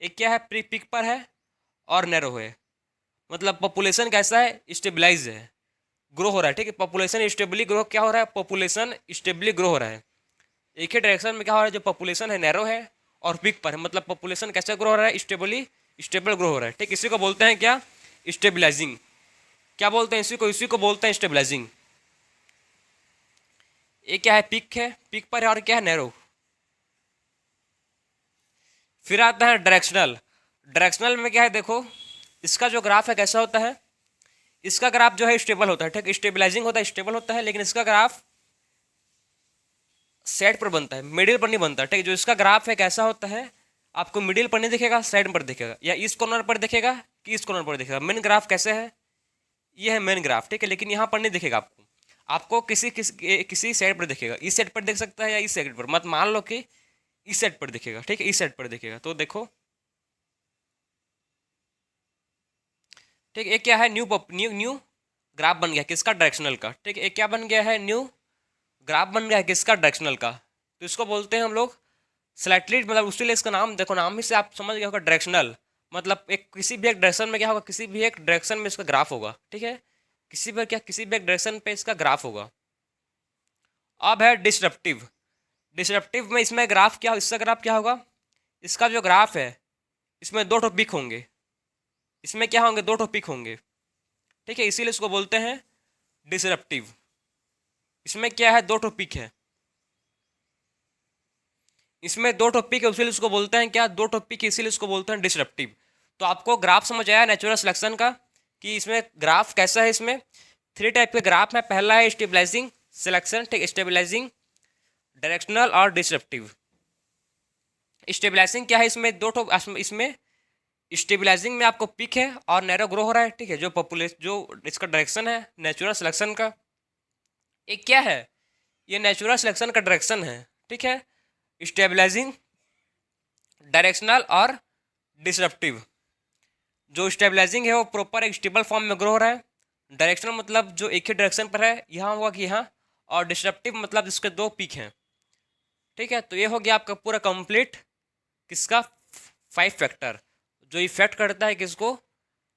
एक क्या है, पिक पर है और नैरो है, मतलब पॉपुलेशन कैसा है, स्टेबलाइज है, ग्रो हो रहा है, ठीक है, पॉपुलेशन स्टेबली ग्रो, क्या हो रहा है, पॉपुलेशन स्टेबली ग्रो हो रहा है। एक ही डायरेक्शन में क्या हो रहा है, जो पॉपुलेशन है नैरो है और पिक पर है, मतलब पॉपुलेशन कैसे ग्रो हो रहा है, स्टेबल ग्रो हो रहा है, ठीक, इसी को बोलते हैं क्या, स्टेबलाइजिंग। क्या बोलते हैं इसी को बोलते हैं स्टेबलाइजिंग। ये क्या है, पिक है, पिक पर है, और क्या है, नैरो। फिर आता है डायरेक्शनल। डायरेक्शनल में क्या है, देखो इसका जो ग्राफ है कैसा होता है, इसका ग्राफ जो है स्टेबल होता है, ठीक, स्टेबलाइजिंग होता है, स्टेबल होता है, लेकिन इसका ग्राफ साइड पर बनता है, मिडिल पर नहीं बनता, ठीक। जो इसका ग्राफ है कैसा होता है, आपको मिडिल पर नहीं दिखेगा, साइड पर दिखेगा, या इस कॉर्नर पर दिखेगा कि इस कॉर्नर पर दिखेगा। मेन ग्राफ कैसे है, ये है मेन ग्राफ, ठीक है, लेकिन यहाँ पर नहीं दिखेगा आपको, आपको किसी साइड पर दिखेगा, इस साइड पर दिख सकता है या इस साइड पर, मत मान लो कि इस साइड पर दिखेगा, ठीक है, इस साइड पर दिखेगा। तो देखो, ठीक, एक क्या है, न्यू न्यू ग्राफ बन गया किसका, डायरेक्शनल का, ठीक है। एक क्या बन गया है, न्यू ग्राफ बन गया है किसका, डायरेक्शनल का। तो इसको बोलते हैं हम लोग स्लाइटली, मतलब उसी लिए इसका नाम, देखो नाम ही से आप समझ गए होगा, डायरेक्शनल मतलब एक किसी भी एक डायरेक्शन में क्या होगा, किसी भी एक डायरेक्शन में इसका ग्राफ होगा, ठीक है, किसी भी एक डायरेक्शन पे इसका ग्राफ होगा। अब है डिसरप्टिव। डिसरप्टिव में इसमें ग्राफ क्या, इसका ग्राफ क्या होगा, इसका जो ग्राफ है इसमें दो टॉपिक होंगे, इसमें क्या होंगे, दो टॉपिक होंगे, ठीक है, इसीलिए इसको बोलते हैं डिसरप्टिव। इसमें क्या है, दो टॉपिक है, इसमें दो टॉपिक है, इसीलिए इसको बोलते हैं क्या, दो टॉपिक, इसीलिए इसको बोलते हैं डिसरप्टिव। तो आपको ग्राफ समझ आया नेचुरल सिलेक्शन का, कि इसमें ग्राफ कैसा है, इसमें थ्री टाइप के ग्राफ है। पहला है स्टेबलाइजिंग सिलेक्शन, ठीक, स्टेबलाइजिंग, डायरेक्शनल और डिसरप्टिव। स्टेबलाइजिंग क्या है, इसमें दो ठो, इसमें स्टेबलाइजिंग में आपको पिक है और नैरो ग्रो हो रहा है, ठीक है, जो पॉपुलेशन, जो इसका डायरेक्शन है नेचुरल सिलेक्शन का, एक क्या है, ये नेचुरल सिलेक्शन का डायरेक्शन है, ठीक है। स्टेबलाइजिंग, डायरेक्शनल और डिसरप्टिव। जो स्टेबलाइजिंग है वो प्रॉपर एक स्टेबल फॉर्म में ग्रो हो रहा है, डायरेक्शनल मतलब जो एक ही डायरेक्शन पर है, यहाँ हुआ कि यहाँ, और डिसरप्टिव मतलब इसके दो पीक हैं, ठीक है। तो ये हो गया आपका पूरा कंप्लीट किसका, 5 फैक्टर, जो इफेक्ट करता है किसको,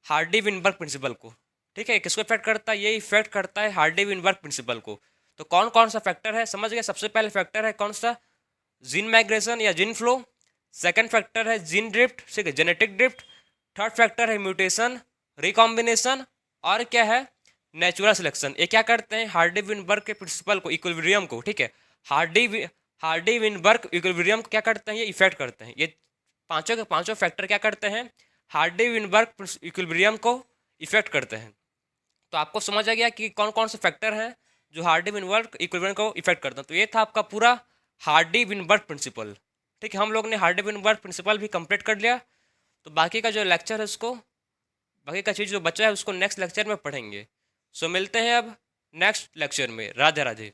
हार्डी विनबर्ग प्रिंसिपल को, ठीक है। किसको इफेक्ट करता है, ये इफेक्ट करता है हार्डी विनबर्ग प्रिंसिपल को। तो कौन कौन सा फैक्टर है, समझ गए। सबसे पहले फैक्टर है कौन सा, जीन माइग्रेशन या जीन फ्लो। सेकंड फैक्टर है जीन ड्रिफ्ट, ठीक है, जेनेटिक ड्रिफ्ट। थर्ड फैक्टर है म्यूटेशन, रिकॉम्बिनेशन, और क्या है, नेचुरल सिलेक्शन। ये क्या करते हैं, हार्डी विनबर्ग के प्रिंसिपल को, इक्विलिब्रियम को, ठीक है, हार्डी विनबर्ग इक्विलिब्रियम को क्या करते हैं, ये इफेक्ट करते हैं। ये पांचों के पांचों फैक्टर क्या करते हैं, हार्डी विनबर्ग इक्विलिब्रियम को इफेक्ट करते हैं। तो आपको समझ आ गया कि कौन कौन से फैक्टर हैं जो हार्डी विनबर्ग इक्विलिब्रियम को इफेक्ट करते हैं। तो ये था आपका पूरा हार्डी विनबर्ग प्रिंसिपल, ठीक है। हम लोग ने हार्डी विनबर्ग प्रिंसिपल भी कंप्लीट कर लिया। तो बाकी का जो लेक्चर है उसको, बाकी का चीज़ जो बचा है उसको नेक्स्ट लेक्चर में पढ़ेंगे। सो मिलते हैं अब नेक्स्ट लेक्चर में। राधे राधे।